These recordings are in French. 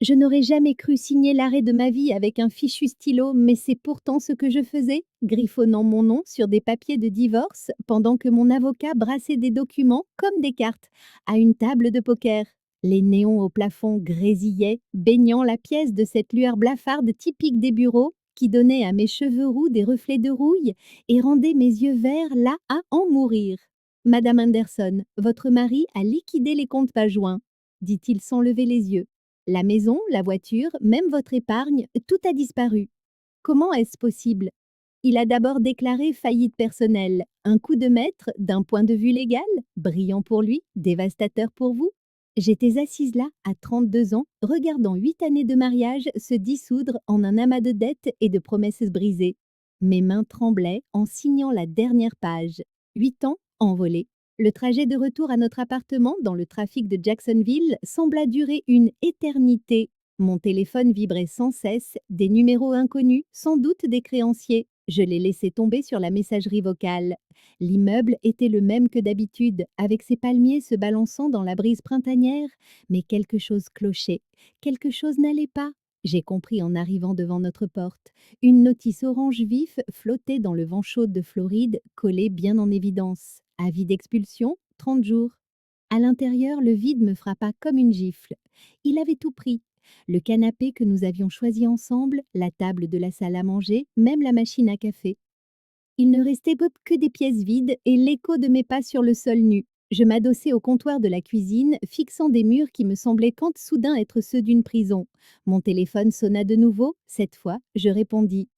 Je n'aurais jamais cru signer l'arrêt de ma vie avec un fichu stylo, mais c'est pourtant ce que je faisais, griffonnant mon nom sur des papiers de divorce pendant que mon avocat brassait des documents comme des cartes à une table de poker. Les néons au plafond grésillaient, baignant la pièce de cette lueur blafarde typique des bureaux qui donnait à mes cheveux roux des reflets de rouille et rendait mes yeux verts là à en mourir. Madame Anderson, votre mari a liquidé les comptes pas joints, dit-il sans lever les yeux. La maison, la voiture, même votre épargne, tout a disparu. Comment est-ce possible? Il a d'abord déclaré faillite personnelle, un coup de maître d'un point de vue légal, brillant pour lui, dévastateur pour vous. J'étais assise là, à 32 ans, regardant 8 années de mariage se dissoudre en un amas de dettes et de promesses brisées. Mes mains tremblaient en signant la dernière page. 8 ans envolés. Le trajet de retour à notre appartement dans le trafic de Jacksonville sembla durer une éternité. Mon téléphone vibrait sans cesse, des numéros inconnus, sans doute des créanciers. Je les laissais tomber sur la messagerie vocale. L'immeuble était le même que d'habitude, avec ses palmiers se balançant dans la brise printanière, mais quelque chose clochait, quelque chose n'allait pas. J'ai compris en arrivant devant notre porte. Une notice orange vif flottait dans le vent chaud de Floride, collée bien en évidence. Avis d'expulsion, 30 jours. À l'intérieur, le vide me frappa comme une gifle. Il avait tout pris. Le canapé que nous avions choisi ensemble, la table de la salle à manger, même la machine à café. Il ne restait que des pièces vides et l'écho de mes pas sur le sol nu. Je m'adossai au comptoir de la cuisine, fixant des murs qui me semblaient quand soudain être ceux d'une prison. Mon téléphone sonna de nouveau. Cette fois, je répondis.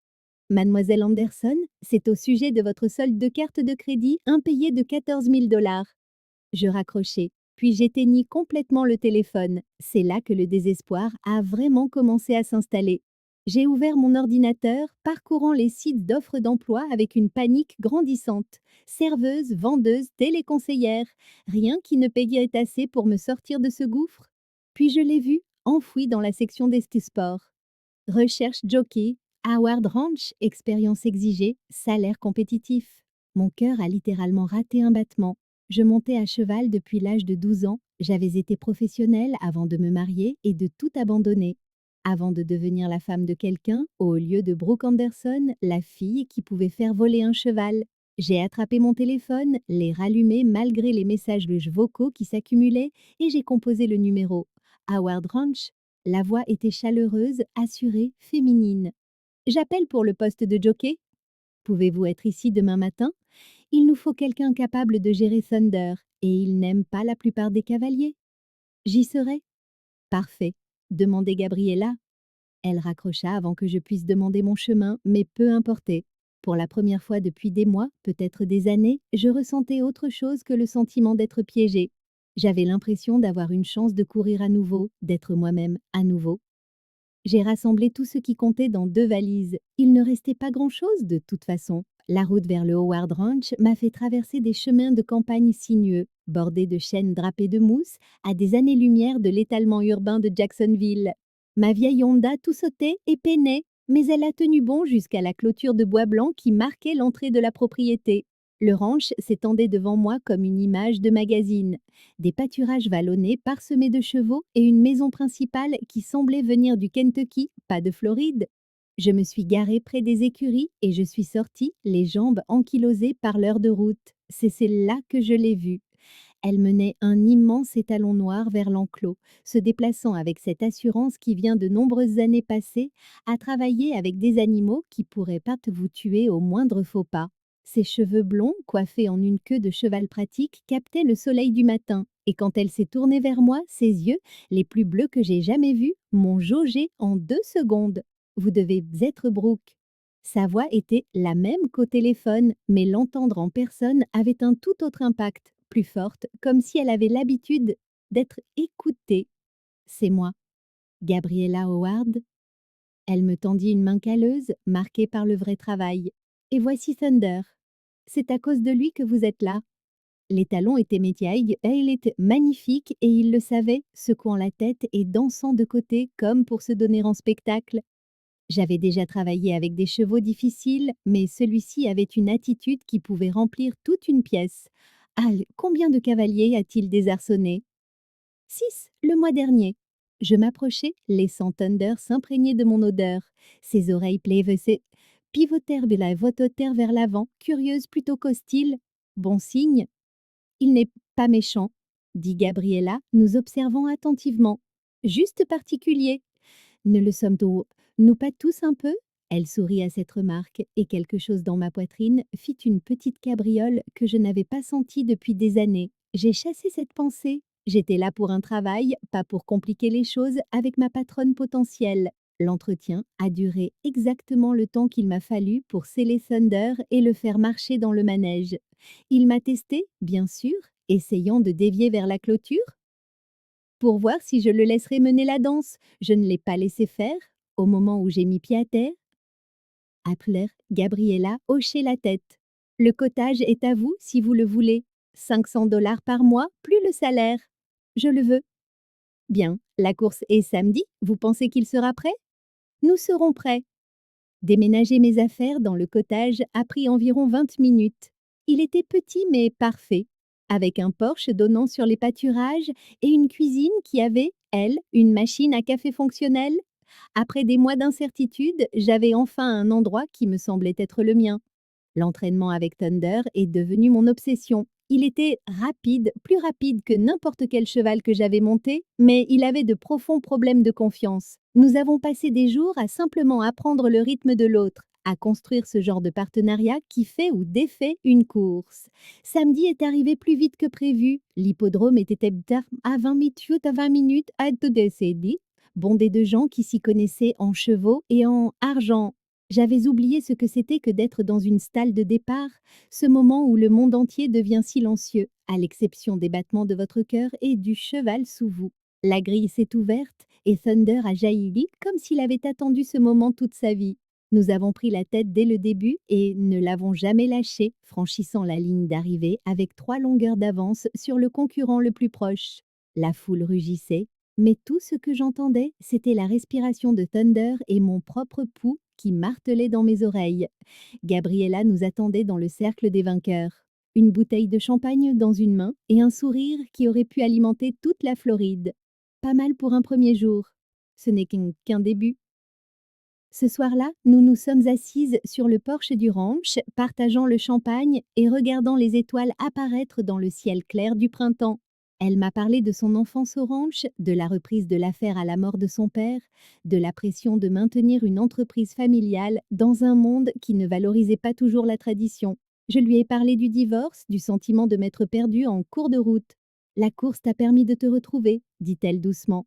Mademoiselle Anderson, c'est au sujet de votre solde de carte de crédit impayé de 14 000 $. Je raccrochai, puis j'éteignis complètement le téléphone. C'est là que le désespoir a vraiment commencé à s'installer. J'ai ouvert mon ordinateur, parcourant les sites d'offres d'emploi avec une panique grandissante. Serveuse, vendeuse, téléconseillère, rien qui ne payait assez pour me sortir de ce gouffre. Puis je l'ai vu, enfoui dans la section des sports. Recherche jockey, Howard Ranch, expérience exigée, salaire compétitif. Mon cœur a littéralement raté un battement. Je montais à cheval depuis l'âge de 12 ans. J'avais été professionnelle avant de me marier et de tout abandonner. Avant de devenir la femme de quelqu'un, au lieu de Brooke Anderson, la fille qui pouvait faire voler un cheval. J'ai attrapé mon téléphone, l'ai rallumé malgré les messages vocaux qui s'accumulaient et j'ai composé le numéro. Howard Ranch. La voix était chaleureuse, assurée, féminine. J'appelle pour le poste de jockey. Pouvez-vous être ici demain matin? Il nous faut quelqu'un capable de gérer Thunder, et il n'aime pas la plupart des cavaliers. J'y serai? Parfait. Demandez Gabriella. Elle raccrocha avant que je puisse demander mon chemin, mais peu importait. Pour la première fois depuis des mois, peut-être des années, je ressentais autre chose que le sentiment d'être piégée. J'avais l'impression d'avoir une chance de courir à nouveau, d'être moi-même à nouveau. J'ai rassemblé tout ce qui comptait dans 2 valises. Il ne restait pas grand-chose de toute façon. La route vers le Howard Ranch m'a fait traverser des chemins de campagne sinueux, bordés de chênes drapés de mousse, à des années-lumière de l'étalement urbain de Jacksonville. Ma vieille Honda tout sautait et peinait, mais elle a tenu bon jusqu'à la clôture de bois blanc qui marquait l'entrée de la propriété. Le ranch s'étendait devant moi comme une image de magazine. Des pâturages vallonnés parsemés de chevaux et une maison principale qui semblait venir du Kentucky, pas de Floride. Je me suis garée près des écuries et je suis sortie, les jambes ankylosées par l'heure de route. C'est là que je l'ai vue. Elle menait un immense étalon noir vers l'enclos, se déplaçant avec cette assurance qui vient de nombreuses années passées à travailler avec des animaux qui pourraient pas vous tuer au moindre faux pas. Ses cheveux blonds, coiffés en une queue de cheval pratique, captaient le soleil du matin, et quand elle s'est tournée vers moi, ses yeux, les plus bleus que j'ai jamais vus, m'ont jaugé en 2 secondes. Vous devez être Brooke. Sa voix était la même qu'au téléphone, mais l'entendre en personne avait un tout autre impact, plus forte, comme si elle avait l'habitude d'être écoutée. C'est moi, Gabriella Howard. Elle me tendit une main calleuse, marquée par le vrai travail. Et voici Thunder. C'est à cause de lui que vous êtes là. Les talons étaient métiailles, et il était magnifique et il le savait, secouant la tête et dansant de côté comme pour se donner en spectacle. J'avais déjà travaillé avec des chevaux difficiles, mais celui-ci avait une attitude qui pouvait remplir toute une pièce. Ah, combien de cavaliers a-t-il désarçonné? 6, le mois dernier. Je m'approchai, laissant Thunder s'imprégner de mon odeur. Ses oreilles pivotèrent vototèrent vers l'avant, curieuses plutôt qu'hostiles. Bon signe. Il n'est pas méchant, dit Gabriella, nous observant attentivement. Juste particulier. Ne le sommes-nous pas tous un peu? Elle sourit à cette remarque, et quelque chose dans ma poitrine fit une petite cabriole que je n'avais pas sentie depuis des années. J'ai chassé cette pensée. J'étais là pour un travail, pas pour compliquer les choses avec ma patronne potentielle. L'entretien a duré exactement le temps qu'il m'a fallu pour sceller Thunder et le faire marcher dans le manège. Il m'a testé, bien sûr, essayant de dévier vers la clôture, pour voir si je le laisserais mener la danse. Je ne l'ai pas laissé faire. Au moment où j'ai mis pied à terre, Appler, Gabriella hochait la tête. Le cottage est à vous si vous le voulez. 500 $ par mois, plus le salaire. Je le veux. Bien, la course est samedi. Vous pensez qu'il sera prêt? Nous serons prêts. Déménager mes affaires dans le cottage a pris environ 20 minutes. Il était petit mais parfait, avec un porche donnant sur les pâturages et une cuisine qui avait, elle, une machine à café fonctionnelle. Après des mois d'incertitude, j'avais enfin un endroit qui me semblait être le mien. L'entraînement avec Thunder est devenu mon obsession. Il était rapide, plus rapide que n'importe quel cheval que j'avais monté, mais il avait de profonds problèmes de confiance. Nous avons passé des jours à simplement apprendre le rythme de l'autre, à construire ce genre de partenariat qui fait ou défait une course. Samedi est arrivé plus vite que prévu. L'hippodrome était à 20 minutes à tout décéder, bondé de gens qui s'y connaissaient en chevaux et en argent. J'avais oublié ce que c'était que d'être dans une stalle de départ, ce moment où le monde entier devient silencieux, à l'exception des battements de votre cœur et du cheval sous vous. La grille s'est ouverte et Thunder a jailli comme s'il avait attendu ce moment toute sa vie. Nous avons pris la tête dès le début et ne l'avons jamais lâché, franchissant la ligne d'arrivée avec 3 longueurs d'avance sur le concurrent le plus proche. La foule rugissait, mais tout ce que j'entendais, c'était la respiration de Thunder et mon propre pouls qui martelait dans mes oreilles. Gabriella nous attendait dans le cercle des vainqueurs. Une bouteille de champagne dans une main et un sourire qui aurait pu alimenter toute la Floride. Pas mal pour un premier jour. Ce n'est qu'un début. Ce soir-là, nous nous sommes assises sur le porche du ranch, partageant le champagne et regardant les étoiles apparaître dans le ciel clair du printemps. Elle m'a parlé de son enfance au ranch, de la reprise de l'affaire à la mort de son père, de la pression de maintenir une entreprise familiale dans un monde qui ne valorisait pas toujours la tradition. Je lui ai parlé du divorce, du sentiment de m'être perdue en cours de route. La course t'a permis de te retrouver, dit-elle doucement.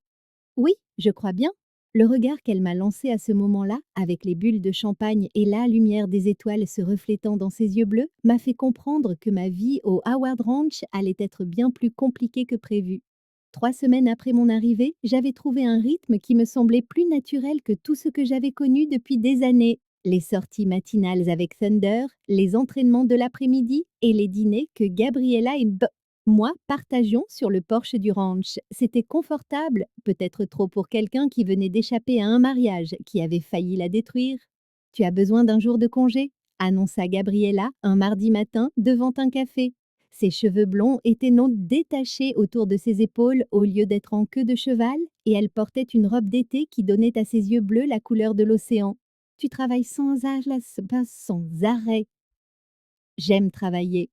Oui, je crois bien. Le regard qu'elle m'a lancé à ce moment-là, avec les bulles de champagne et la lumière des étoiles se reflétant dans ses yeux bleus, m'a fait comprendre que ma vie au Howard Ranch allait être bien plus compliquée que prévu. 3 semaines après mon arrivée, j'avais trouvé un rythme qui me semblait plus naturel que tout ce que j'avais connu depuis des années. Les sorties matinales avec Thunder, les entraînements de l'après-midi et les dîners que Gabriella et moi partagions sur le porche du ranch. C'était confortable, peut-être trop pour quelqu'un qui venait d'échapper à un mariage qui avait failli la détruire. Tu as besoin d'un jour de congé, annonça Gabriella un mardi matin devant un café. Ses cheveux blonds étaient non détachés autour de ses épaules au lieu d'être en queue de cheval, et elle portait une robe d'été qui donnait à ses yeux bleus la couleur de l'océan. Tu travailles sans arrêt. J'aime travailler.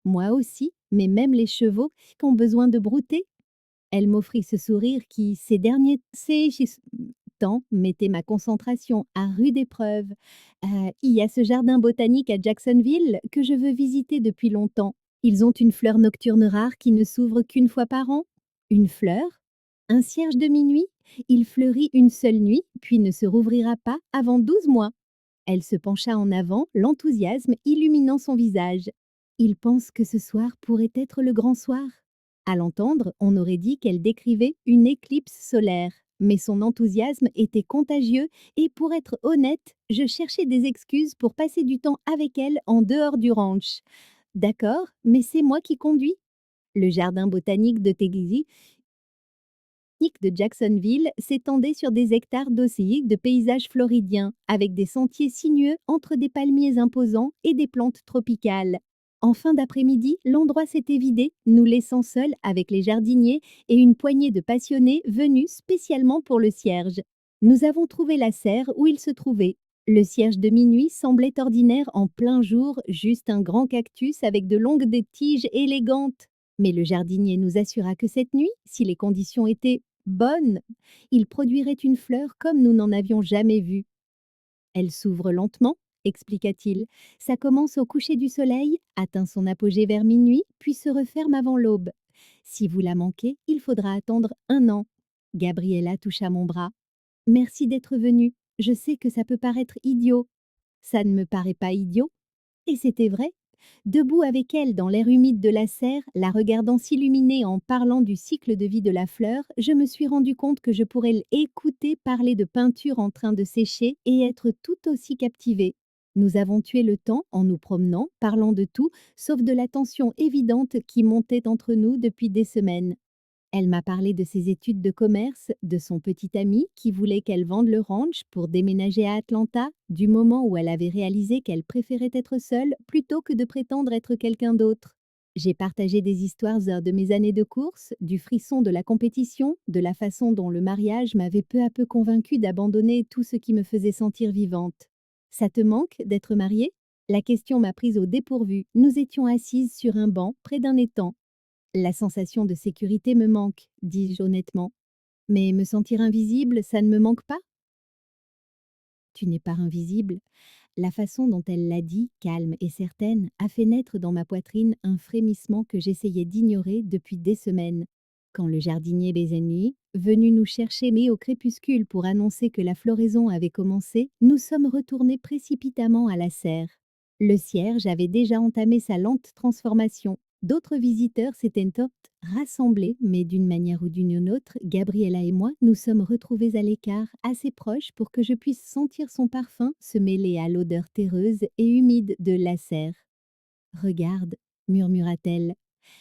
Moi aussi, mais même les chevaux ont besoin de brouter. Elle m'offrit ce sourire qui, ces derniers temps, mettait ma concentration à rude épreuve. Il y a ce jardin botanique à Jacksonville que je veux visiter depuis longtemps. Ils ont une fleur nocturne rare qui ne s'ouvre qu'une fois par an. Une fleur? Un cierge de minuit? Il fleurit une seule nuit, puis ne se rouvrira pas avant 12 mois. Elle se pencha en avant, l'enthousiasme illuminant son visage. Il pense que ce soir pourrait être le grand soir. À l'entendre, on aurait dit qu'elle décrivait une éclipse solaire. Mais son enthousiasme était contagieux et pour être honnête, je cherchais des excuses pour passer du temps avec elle en dehors du ranch. D'accord, mais c'est moi qui conduis. Le jardin botanique de Jacksonville s'étendait sur des hectares d'océanique de paysages floridiens, avec des sentiers sinueux entre des palmiers imposants et des plantes tropicales. En fin d'après-midi, l'endroit s'était vidé, nous laissant seuls avec les jardiniers et une poignée de passionnés venus spécialement pour le cierge. Nous avons trouvé la serre où il se trouvait. Le cierge de minuit semblait ordinaire en plein jour, juste un grand cactus avec de longues des tiges élégantes. Mais le jardinier nous assura que cette nuit, si les conditions étaient bonnes, il produirait une fleur comme nous n'en avions jamais vu. Elle s'ouvre lentement, expliqua-t-il. Ça commence au coucher du soleil, atteint son apogée vers minuit, puis se referme avant l'aube. Si vous la manquez, il faudra attendre 1 an. Gabriella toucha mon bras. Merci d'être venu. Je sais que ça peut paraître idiot. Ça ne me paraît pas idiot. Et c'était vrai. Debout avec elle dans l'air humide de la serre, la regardant s'illuminer en parlant du cycle de vie de la fleur, je me suis rendu compte que je pourrais l'écouter parler de peinture en train de sécher et être tout aussi captivée. Nous avons tué le temps en nous promenant, parlant de tout, sauf de la tension évidente qui montait entre nous depuis des semaines. Elle m'a parlé de ses études de commerce, de son petit ami qui voulait qu'elle vende le ranch pour déménager à Atlanta, du moment où elle avait réalisé qu'elle préférait être seule plutôt que de prétendre être quelqu'un d'autre. J'ai partagé des histoires de mes années de course, du frisson de la compétition, de la façon dont le mariage m'avait peu à peu convaincue d'abandonner tout ce qui me faisait sentir vivante. Ça te manque d'être mariée? La question m'a prise au dépourvu. Nous étions assises sur un banc près d'un étang. La sensation de sécurité me manque, dis-je honnêtement. Mais me sentir invisible, ça ne me manque pas? Tu n'es pas invisible. La façon dont elle l'a dit, calme et certaine, a fait naître dans ma poitrine un frémissement que j'essayais d'ignorer depuis des semaines. Quand le jardinier Bézeny, venu nous chercher mais au crépuscule pour annoncer que la floraison avait commencé, nous sommes retournés précipitamment à la serre. Le cierge avait déjà entamé sa lente transformation. D'autres visiteurs s'étaient rassemblés, mais d'une manière ou d'une autre, Gabriella et moi nous sommes retrouvés à l'écart, assez proches pour que je puisse sentir son parfum se mêler à l'odeur terreuse et humide de la serre. Regarde, murmura-t-elle.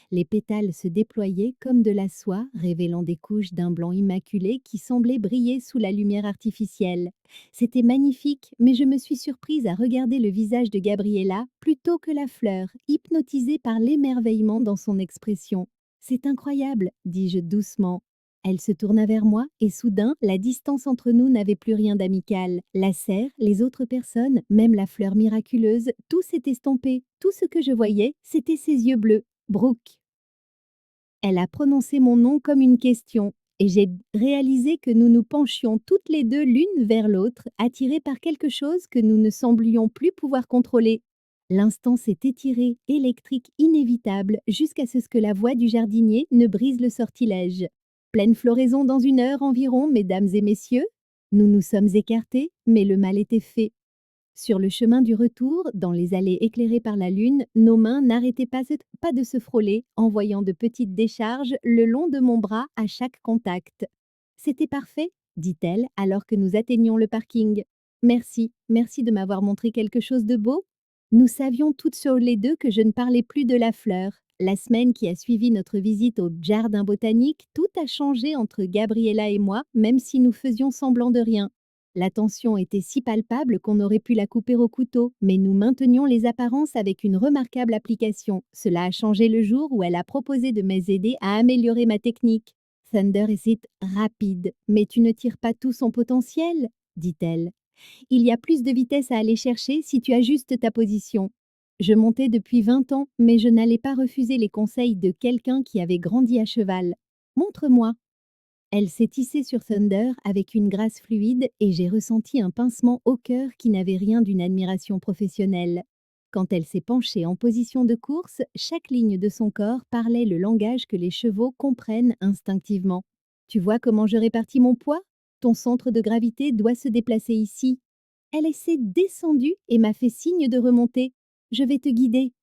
Les pétales se déployaient comme de la soie, révélant des couches d'un blanc immaculé qui semblait briller sous la lumière artificielle. C'était magnifique, mais je me suis surprise à regarder le visage de Gabriella plutôt que la fleur, hypnotisée par l'émerveillement dans son expression. C'est incroyable, dis-je doucement. Elle se tourna vers moi et soudain, la distance entre nous n'avait plus rien d'amical. La serre, les autres personnes, même la fleur miraculeuse, tout s'est estompé. Tout ce que je voyais, c'était ses yeux bleus. Brooke. Elle a prononcé mon nom comme une question, et j'ai réalisé que nous nous penchions toutes les deux l'une vers l'autre, attirées par quelque chose que nous ne semblions plus pouvoir contrôler. L'instant s'est étiré, électrique inévitable, jusqu'à ce que la voix du jardinier ne brise le sortilège. Pleine floraison dans 1 heure environ, mesdames et messieurs. Nous nous sommes écartés, mais le mal était fait. Sur le chemin du retour, dans les allées éclairées par la lune, nos mains n'arrêtaient pas de se frôler, envoyant de petites décharges le long de mon bras à chaque contact. C'était parfait, dit-elle, alors que nous atteignions le parking. Merci, merci de m'avoir montré quelque chose de beau. Nous savions toutes sur les deux que je ne parlais plus de la fleur. La semaine qui a suivi notre visite au jardin botanique, tout a changé entre Gabriella et moi, même si nous faisions semblant de rien. La tension était si palpable qu'on aurait pu la couper au couteau, mais nous maintenions les apparences avec une remarquable application. Cela a changé le jour où elle a proposé de m'aider à améliorer ma technique. Thunder est rapide, mais tu ne tires pas tout son potentiel, dit-elle. Il y a plus de vitesse à aller chercher si tu ajustes ta position. Je montais depuis 20 ans, mais je n'allais pas refuser les conseils de quelqu'un qui avait grandi à cheval. Montre-moi. Elle s'est hissée sur Thunder avec une grâce fluide et j'ai ressenti un pincement au cœur qui n'avait rien d'une admiration professionnelle. Quand elle s'est penchée en position de course, chaque ligne de son corps parlait le langage que les chevaux comprennent instinctivement. Tu vois comment je répartis mon poids? Ton centre de gravité doit se déplacer ici. Elle s'est descendue et m'a fait signe de remonter. Je vais te guider.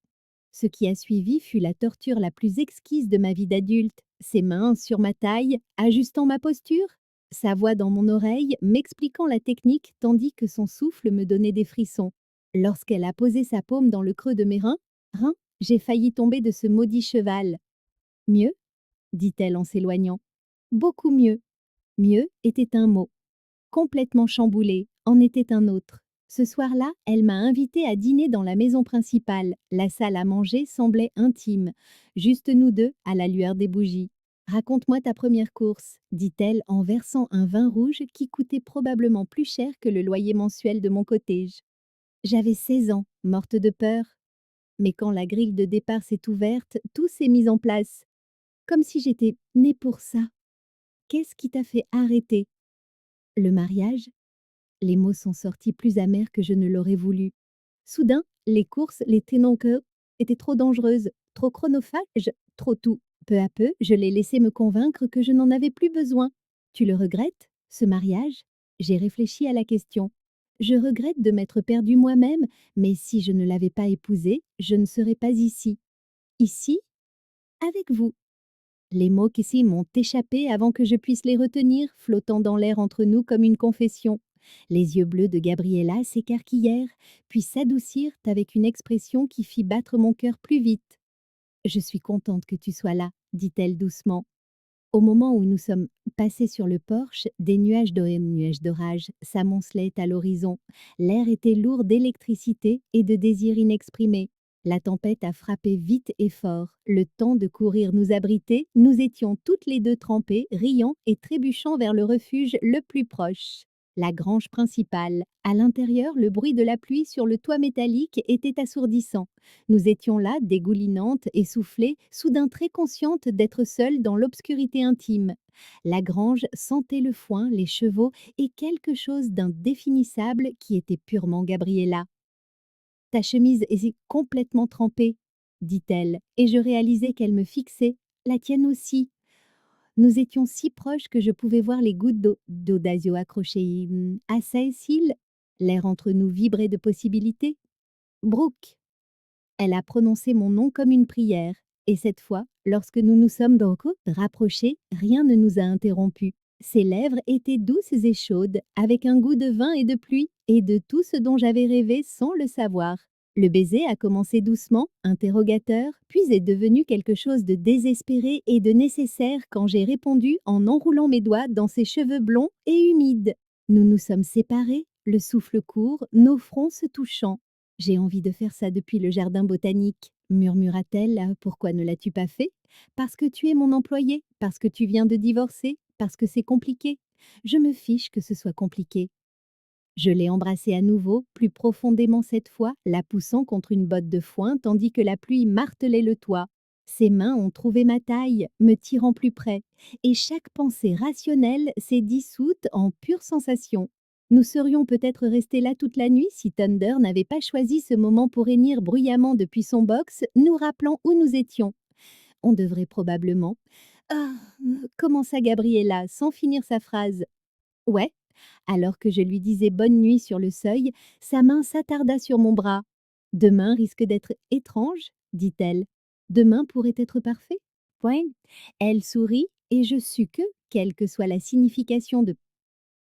Ce qui a suivi fut la torture la plus exquise de ma vie d'adulte. Ses mains sur ma taille, ajustant ma posture, sa voix dans mon oreille, m'expliquant la technique tandis que son souffle me donnait des frissons. Lorsqu'elle a posé sa paume dans le creux de mes reins, j'ai failli tomber de ce maudit cheval. Mieux, dit-elle en s'éloignant. Beaucoup mieux. Mieux était un mot. Complètement chamboulé, en était un autre. Ce soir-là, elle m'a invitée à dîner dans la maison principale. La salle à manger semblait intime. Juste nous deux, à la lueur des bougies. Raconte-moi ta première course, dit-elle en versant un vin rouge qui coûtait probablement plus cher que le loyer mensuel de mon cottage. J'avais 16 ans, morte de peur. Mais quand la grille de départ s'est ouverte, tout s'est mis en place. Comme si j'étais née pour ça. Qu'est-ce qui t'a fait arrêter? Le mariage? Les mots sont sortis plus amers que je ne l'aurais voulu. Soudain, les courses, les ténonqueux, étaient trop dangereuses, trop chronophages, trop tout. Peu à peu, je l'ai laissé me convaincre que je n'en avais plus besoin. Tu le regrettes, ce mariage? J'ai réfléchi à la question. Je regrette de m'être perdue moi-même, mais si je ne l'avais pas épousé, je ne serais pas ici. Ici, avec vous. Les mots qui m'ont échappé avant que je puisse les retenir, flottant dans l'air entre nous comme une confession. Les yeux bleus de Gabriella s'écarquillèrent, puis s'adoucirent avec une expression qui fit battre mon cœur plus vite. Je suis contente que tu sois là, dit-elle doucement. Au moment où nous sommes passés sur le porche, des nuages d'orage s'amoncelaient à l'horizon. L'air était lourd d'électricité et de désir inexprimé. La tempête a frappé vite et fort. Le temps de courir nous abriter, nous étions toutes les deux trempées, riant et trébuchant vers le refuge le plus proche. La grange principale. À l'intérieur, le bruit de la pluie sur le toit métallique était assourdissant. Nous étions là, dégoulinantes, essoufflées, soudain très conscientes d'être seules dans l'obscurité intime. La grange sentait le foin, les chevaux et quelque chose d'indéfinissable qui était purement Gabriella. Ta chemise est complètement trempée, dit-elle, et je réalisais qu'elle me fixait, la tienne aussi. Nous étions si proches que je pouvais voir les gouttes d'eau d'Azio accrochées à sa cils. L'air entre nous vibrait de possibilités. Brooke. Elle a prononcé mon nom comme une prière, et cette fois, lorsque nous nous sommes donc rapprochés, rien ne nous a interrompus. Ses lèvres étaient douces et chaudes, avec un goût de vin et de pluie, et de tout ce dont j'avais rêvé sans le savoir. Le baiser a commencé doucement, interrogateur, puis est devenu quelque chose de désespéré et de nécessaire quand j'ai répondu en enroulant mes doigts dans ses cheveux blonds et humides. Nous nous sommes séparés, le souffle court, nos fronts se touchant. J'ai envie de faire ça depuis le jardin botanique, murmura-t-elle. Pourquoi ne l'as-tu pas fait? Parce que tu es mon employé, parce que tu viens de divorcer, parce que c'est compliqué. Je me fiche que ce soit compliqué. Je l'ai embrassée à nouveau, plus profondément cette fois, la poussant contre une botte de foin tandis que la pluie martelait le toit. Ses mains ont trouvé ma taille, me tirant plus près, et chaque pensée rationnelle s'est dissoute en pure sensation. Nous serions peut-être restés là toute la nuit si Thunder n'avait pas choisi ce moment pour hennir bruyamment depuis son box, nous rappelant où nous étions. On devrait probablement. Ah, commença Gabriella sans finir sa phrase. Ouais, alors que je lui disais bonne nuit sur le seuil, sa main s'attarda sur mon bras. Demain risque d'être étrange, dit-elle. Demain pourrait être parfait. Point. Elle sourit et je sus que, quelle que soit la signification de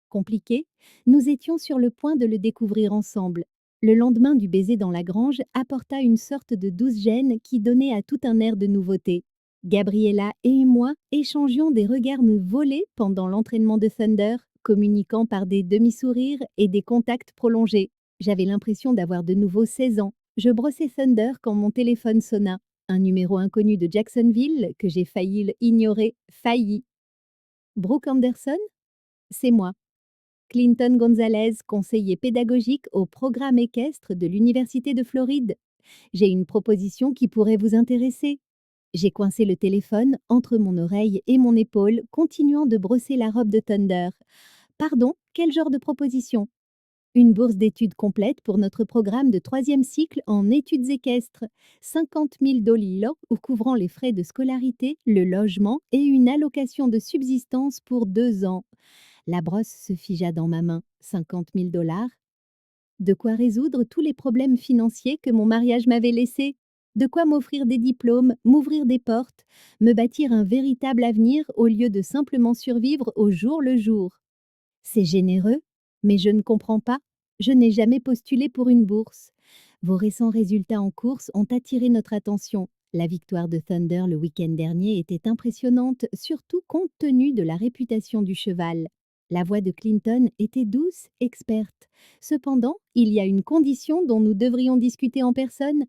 compliqué, nous étions sur le point de le découvrir ensemble. Le lendemain du baiser dans la grange apporta une sorte de douce gêne qui donnait à tout un air de nouveauté. Gabriella et moi échangions des regards nous volés pendant l'entraînement de Thunder, communiquant par des demi-sourires et des contacts prolongés. J'avais l'impression d'avoir de nouveau 16 ans. Je brossais Thunder quand mon téléphone sonna. Un numéro inconnu de Jacksonville que j'ai failli ignorer. Failli. Brooke Anderson? C'est moi. Clinton Gonzalez, conseiller pédagogique au programme équestre de l'Université de Floride. J'ai une proposition qui pourrait vous intéresser. J'ai coincé le téléphone entre mon oreille et mon épaule, continuant de brosser la robe de Thunder. Pardon, quel genre de proposition? Une bourse d'études complète pour notre programme de 3e cycle en études équestres. 50 000 $ ou couvrant les frais de scolarité, le logement et une allocation de subsistance pour 2 ans. La brosse se figea dans ma main. 50 000 $. De quoi résoudre tous les problèmes financiers que mon mariage m'avait laissés. De quoi m'offrir des diplômes, m'ouvrir des portes, me bâtir un véritable avenir au lieu de simplement survivre au jour le jour. C'est généreux, mais je ne comprends pas. Je n'ai jamais postulé pour une bourse. Vos récents résultats en course ont attiré notre attention. La victoire de Thunder le week-end dernier était impressionnante, surtout compte tenu de la réputation du cheval. La voix de Clinton était douce, experte. Cependant, il y a une condition dont nous devrions discuter en personne.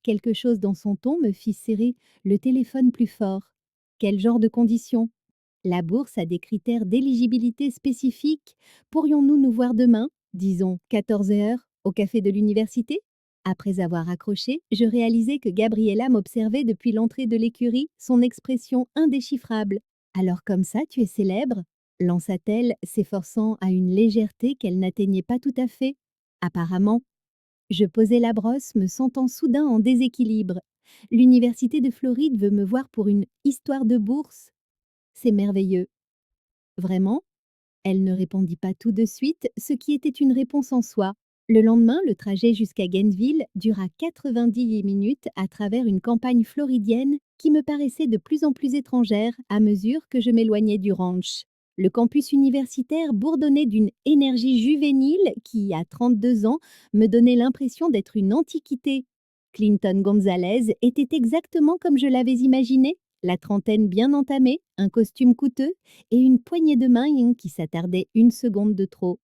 Quelque chose dans son ton me fit serrer le téléphone plus fort. Quel genre de condition? La bourse a des critères d'éligibilité spécifiques. Pourrions-nous nous voir demain, disons 14 heures, au café de l'université? Après avoir accroché, je réalisais que Gabriella m'observait depuis l'entrée de l'écurie, son expression indéchiffrable. Alors comme ça, tu es célèbre? Lança-t-elle, s'efforçant à une légèreté qu'elle n'atteignait pas tout à fait. Apparemment, je posai la brosse, me sentant soudain en déséquilibre. L'université de Floride veut me voir pour une histoire de bourse. C'est merveilleux. Vraiment? Elle ne répondit pas tout de suite, ce qui était une réponse en soi. Le lendemain, le trajet jusqu'à Gainesville dura 90 minutes à travers une campagne floridienne qui me paraissait de plus en plus étrangère à mesure que je m'éloignais du ranch. Le campus universitaire bourdonnait d'une énergie juvénile qui, à 32 ans, me donnait l'impression d'être une antiquité. Clinton Gonzalez était exactement comme je l'avais imaginé, la trentaine bien entamée, un costume coûteux et une poignée de main qui s'attardait une seconde de trop.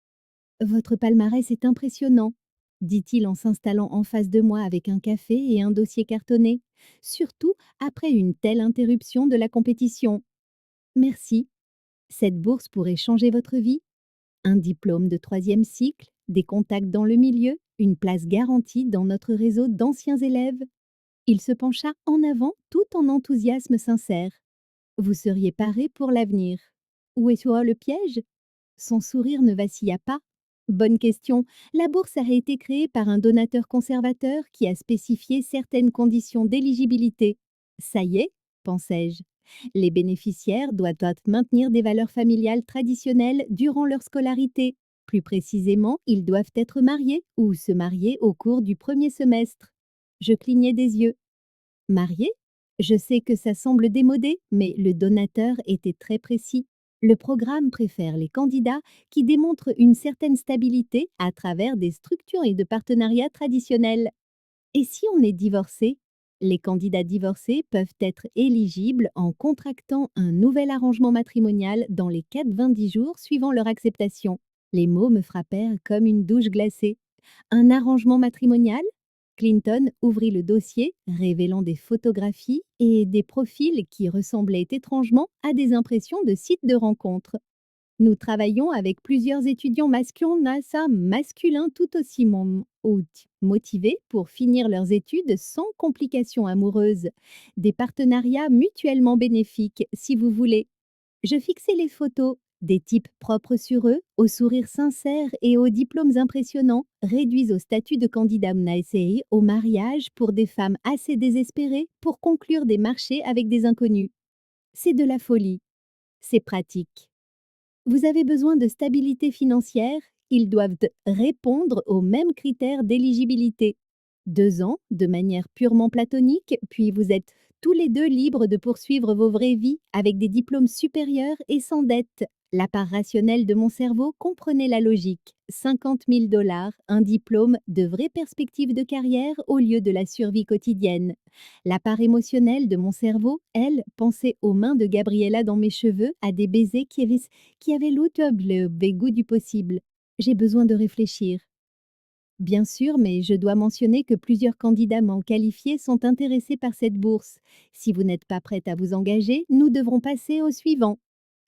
Votre palmarès est impressionnant, dit-il en s'installant en face de moi avec un café et un dossier cartonné, surtout après une telle interruption de la compétition. Merci. Cette bourse pourrait changer votre vie. Un diplôme de troisième cycle, des contacts dans le milieu, une place garantie dans notre réseau d'anciens élèves. Il se pencha en avant tout en enthousiasme sincère. Vous seriez paré pour l'avenir. Où est le piège? Son sourire ne vacilla pas. Bonne question. La bourse a été créée par un donateur conservateur qui a spécifié certaines conditions d'éligibilité. Ça y est, pensai-je. Les bénéficiaires doivent maintenir des valeurs familiales traditionnelles durant leur scolarité. Plus précisément, ils doivent être mariés ou se marier au cours du premier semestre. Je clignai des yeux. Mariés? Je sais que ça semble démodé, mais le donateur était très précis. Le programme préfère les candidats qui démontrent une certaine stabilité à travers des structures et de partenariats traditionnels. Et si on est divorcé? Les candidats divorcés peuvent être éligibles en contractant un nouvel arrangement matrimonial dans les 90 jours suivant leur acceptation. Les mots me frappèrent comme une douche glacée. Un arrangement matrimonial? Clinton ouvrit le dossier, révélant des photographies et des profils qui ressemblaient étrangement à des impressions de sites de rencontres. Nous travaillons avec plusieurs étudiants masculins tout aussi motivés pour finir leurs études sans complications amoureuses. Des partenariats mutuellement bénéfiques, si vous voulez. Je fixais les photos, des types propres sur eux, aux sourires sincères et aux diplômes impressionnants, réduits au statut de candidat MNASEI au mariage pour des femmes assez désespérées pour conclure des marchés avec des inconnus. C'est de la folie. C'est pratique. Vous avez besoin de stabilité financière, ils doivent répondre aux mêmes critères d'éligibilité. 2 ans, de manière purement platonique, puis vous êtes tous les deux libres de poursuivre vos vraies vies avec des diplômes supérieurs et sans dette. La part rationnelle de mon cerveau comprenait la logique. 50 000 $, un diplôme, de vraies perspectives de carrière au lieu de la survie quotidienne. La part émotionnelle de mon cerveau, elle, pensait aux mains de Gabriella dans mes cheveux, à des baisers qui avaient le goût du possible. J'ai besoin de réfléchir. Bien sûr, mais je dois mentionner que plusieurs candidats non qualifiés sont intéressés par cette bourse. Si vous n'êtes pas prête à vous engager, nous devrons passer au suivant.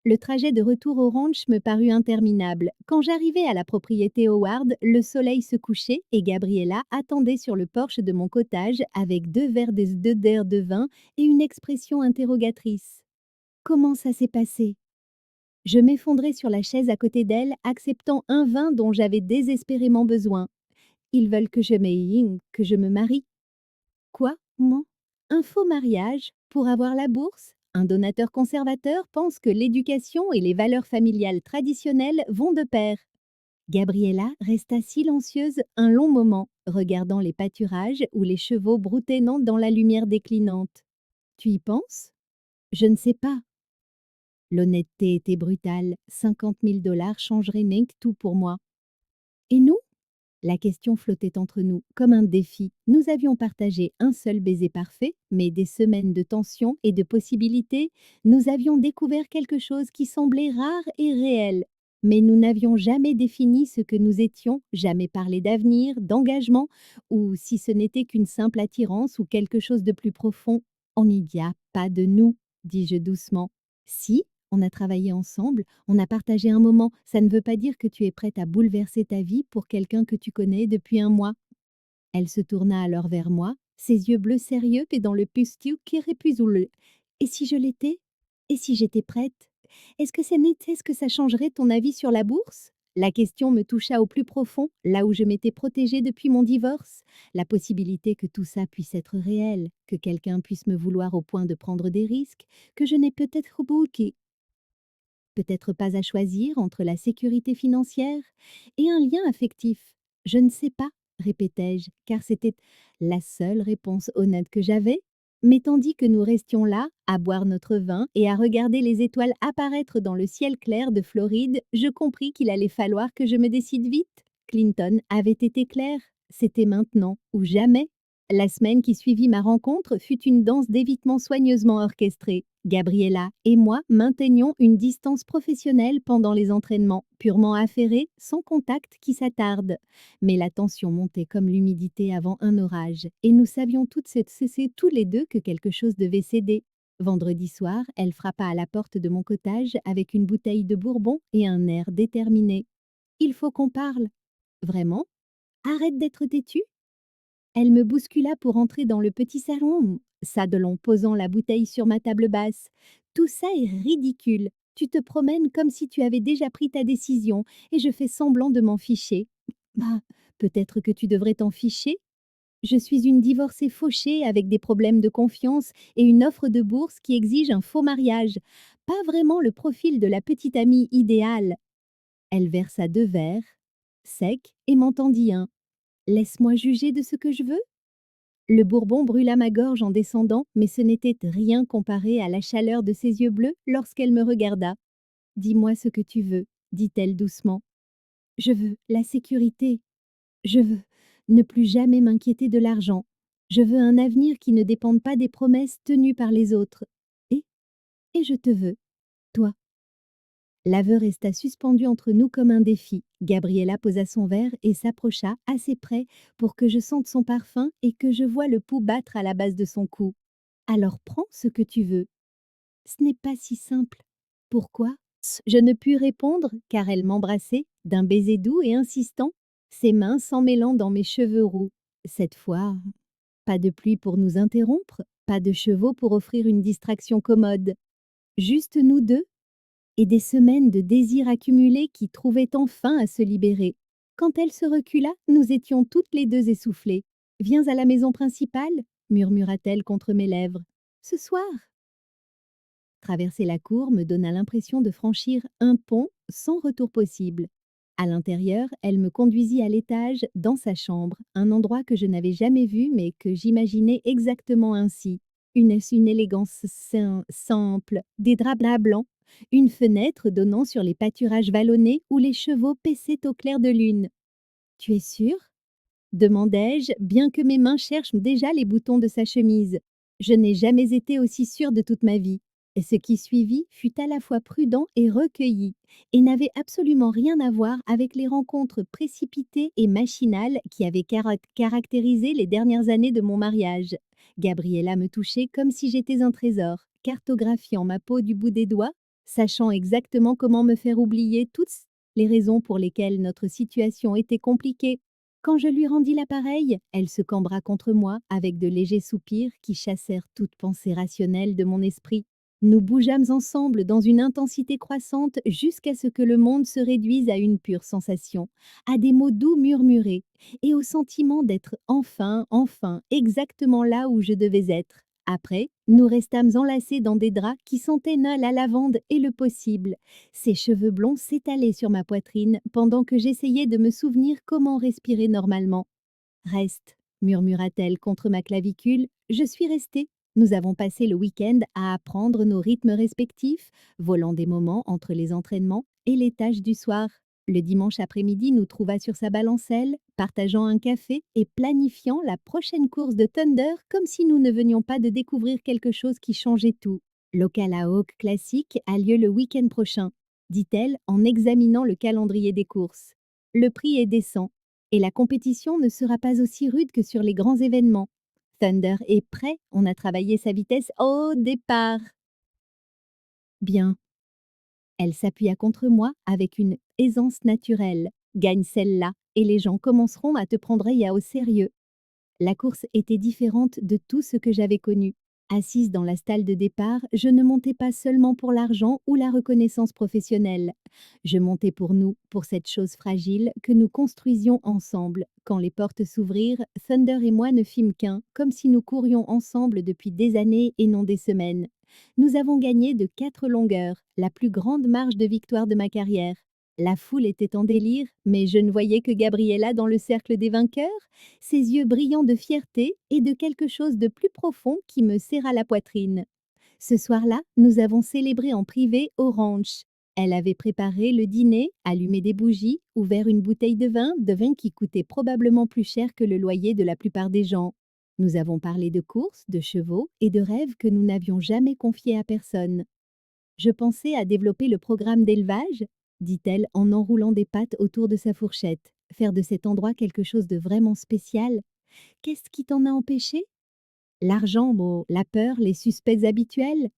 Le trajet de retour au ranch me parut interminable. Quand j'arrivai à la propriété Howard, le soleil se couchait et Gabriella attendait sur le porche de mon cottage avec 2 verres de vin et une expression interrogatrice. Comment ça s'est passé? Je m'effondrai sur la chaise à côté d'elle, acceptant un vin dont j'avais désespérément besoin. Ils veulent que je me marie. Quoi, moi? Un faux mariage pour avoir la bourse? Un donateur conservateur pense que l'éducation et les valeurs familiales traditionnelles vont de pair. Gabriella resta silencieuse un long moment, regardant les pâturages où les chevaux broutaient dans la lumière déclinante. Tu y penses? Je ne sais pas. L'honnêteté était brutale. 50 000 $ changeraient tout pour moi. Et nous? La question flottait entre nous, comme un défi. Nous avions partagé un seul baiser parfait, mais des semaines de tension et de possibilités, nous avions découvert quelque chose qui semblait rare et réel. Mais nous n'avions jamais défini ce que nous étions, jamais parlé d'avenir, d'engagement, ou si ce n'était qu'une simple attirance ou quelque chose de plus profond. On n'y a pas de nous, dis-je doucement. Si, on a travaillé ensemble, on a partagé un moment, ça ne veut pas dire que tu es prête à bouleverser ta vie pour quelqu'un que tu connais depuis un mois. Elle se tourna alors vers moi, ses yeux bleus sérieux et dans le pustiu kirepuzul. Et si je l'étais? Et si j'étais prête? Est-ce que ça changerait ton avis sur la bourse? La question me toucha au plus profond, là où je m'étais protégée depuis mon divorce. La possibilité que tout ça puisse être réel, que quelqu'un puisse me vouloir au point de prendre des risques, que je n'ai peut-être bouqué peut-être pas à choisir entre la sécurité financière et un lien affectif. Je ne sais pas, répétai-je, car c'était la seule réponse honnête que j'avais. Mais tandis que nous restions là, à boire notre vin et à regarder les étoiles apparaître dans le ciel clair de Floride, je compris qu'il allait falloir que je me décide vite. Clinton avait été clair, c'était maintenant ou jamais. La semaine qui suivit ma rencontre fut une danse d'évitement soigneusement orchestrée. Gabriella et moi maintenions une distance professionnelle pendant les entraînements, purement affairés, sans contact qui s'attarde. Mais la tension montait comme l'humidité avant un orage, et nous savions toutes cesser tous les deux que quelque chose devait céder. Vendredi soir, elle frappa à la porte de mon cottage avec une bouteille de bourbon et un air déterminé. Il faut qu'on parle. Vraiment? Arrête d'être têtue. Elle me bouscula pour entrer dans le petit salon, Sadelon posant la bouteille sur ma table basse. Tout ça est ridicule. Tu te promènes comme si tu avais déjà pris ta décision et je fais semblant de m'en ficher. Bah, peut-être que tu devrais t'en ficher. Je suis une divorcée fauchée avec des problèmes de confiance et une offre de bourse qui exige un faux mariage. Pas vraiment le profil de la petite amie idéale. Elle versa 2 verres, secs, et m'entendit un. Laisse-moi juger de ce que je veux. Le bourbon brûla ma gorge en descendant, mais ce n'était rien comparé à la chaleur de ses yeux bleus lorsqu'elle me regarda. Dis-moi ce que tu veux, dit-elle doucement. Je veux la sécurité. Je veux ne plus jamais m'inquiéter de l'argent. Je veux un avenir qui ne dépende pas des promesses tenues par les autres. Et, et je te veux, toi. L'aveu resta suspendu entre nous comme un défi. Gabriella posa son verre et s'approcha assez près pour que je sente son parfum et que je voie le pouls battre à la base de son cou. Alors prends ce que tu veux. Ce n'est pas si simple. Pourquoi? Je ne pus répondre car elle m'embrassait d'un baiser doux et insistant, ses mains s'emmêlant dans mes cheveux roux. Cette fois, pas de pluie pour nous interrompre, pas de chevaux pour offrir une distraction commode. Juste nous deux et des semaines de désirs accumulés qui trouvaient enfin à se libérer. Quand elle se recula, nous étions toutes les deux essoufflées. Viens à la maison principale, murmura-t-elle contre mes lèvres. Ce soir. Traverser la cour me donna l'impression de franchir un pont sans retour possible. À l'intérieur, elle me conduisit à l'étage, dans sa chambre, un endroit que je n'avais jamais vu mais que j'imaginais exactement ainsi. Une élégance simple, des draps blancs, une fenêtre donnant sur les pâturages vallonnés où les chevaux paissaient au clair de lune. Tu es sûre? Demandai-je, bien que mes mains cherchent déjà les boutons de sa chemise. Je n'ai jamais été aussi sûre de toute ma vie. Et ce qui suivit fut à la fois prudent et recueilli, et n'avait absolument rien à voir avec les rencontres précipitées et machinales qui avaient caractérisé les dernières années de mon mariage. Gabriella me touchait comme si j'étais un trésor, cartographiant ma peau du bout des doigts, sachant exactement comment me faire oublier toutes les raisons pour lesquelles notre situation était compliquée. Quand je lui rendis l'appareil, elle se cambra contre moi avec de légers soupirs qui chassèrent toute pensée rationnelle de mon esprit. Nous bougeâmes ensemble dans une intensité croissante jusqu'à ce que le monde se réduise à une pure sensation, à des mots doux murmurés et au sentiment d'être enfin, exactement là où je devais être. Après, nous restâmes enlacés dans des draps qui sentaient la lavande et le possible. Ses cheveux blonds s'étalaient sur ma poitrine pendant que j'essayais de me souvenir comment respirer normalement. Reste, murmura-t-elle contre ma clavicule, je suis restée. Nous avons passé le week-end à apprendre nos rythmes respectifs, volant des moments entre les entraînements et les tâches du soir. Le dimanche après-midi nous trouva sur sa balancelle, partageant un café et planifiant la prochaine course de Thunder comme si nous ne venions pas de découvrir quelque chose qui changeait tout. L'Ocala Hawk Classic a lieu le week-end prochain. dit-elle en examinant le calendrier des courses. Le prix est décent et la compétition ne sera pas aussi rude que sur les grands événements. Thunder est prêt, on a travaillé sa vitesse au départ. Bien, elle s'appuya contre moi avec une aisance naturelle. Gagne celle-là et les gens commenceront à te prendre au sérieux. La course était différente de tout ce que j'avais connu. Assise dans la stalle de départ, je ne montais pas seulement pour l'argent ou la reconnaissance professionnelle. Je montais pour nous, pour cette chose fragile que nous construisions ensemble. Quand les portes s'ouvrirent, Thunder et moi ne fîmes qu'un, comme si nous courions ensemble depuis des années et non des semaines. Nous avons gagné de 4 longueurs, la plus grande marge de victoire de ma carrière. La foule était en délire, mais je ne voyais que Gabriella dans le cercle des vainqueurs, ses yeux brillants de fierté et de quelque chose de plus profond qui me serra la poitrine. Ce soir-là, nous avons célébré en privé au ranch. Elle avait préparé le dîner, allumé des bougies, ouvert une bouteille de vin qui coûtait probablement plus cher que le loyer de la plupart des gens. Nous avons parlé de courses, de chevaux et de rêves que nous n'avions jamais confiés à personne. Je pensais à développer le programme d'élevage, dit-elle en enroulant des pattes autour de sa fourchette. Faire de cet endroit quelque chose de vraiment spécial. Qu'est-ce qui t'en a empêché? L'argent, la peur, les suspects habituels?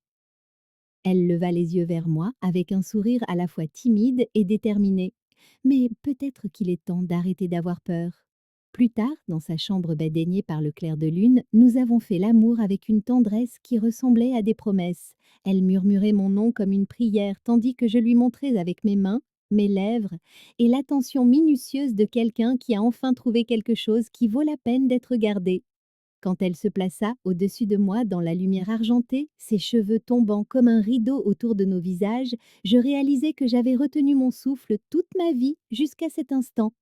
Elle leva les yeux vers moi avec un sourire à la fois timide et déterminé. Mais peut-être qu'il est temps d'arrêter d'avoir peur. Plus tard, dans sa chambre baignée par le clair de lune, nous avons fait l'amour avec une tendresse qui ressemblait à des promesses. Elle murmurait mon nom comme une prière, tandis que je lui montrais avec mes mains, mes lèvres, et l'attention minutieuse de quelqu'un qui a enfin trouvé quelque chose qui vaut la peine d'être gardé. Quand elle se plaça au-dessus de moi dans la lumière argentée, ses cheveux tombant comme un rideau autour de nos visages, je réalisai que j'avais retenu mon souffle toute ma vie jusqu'à cet instant.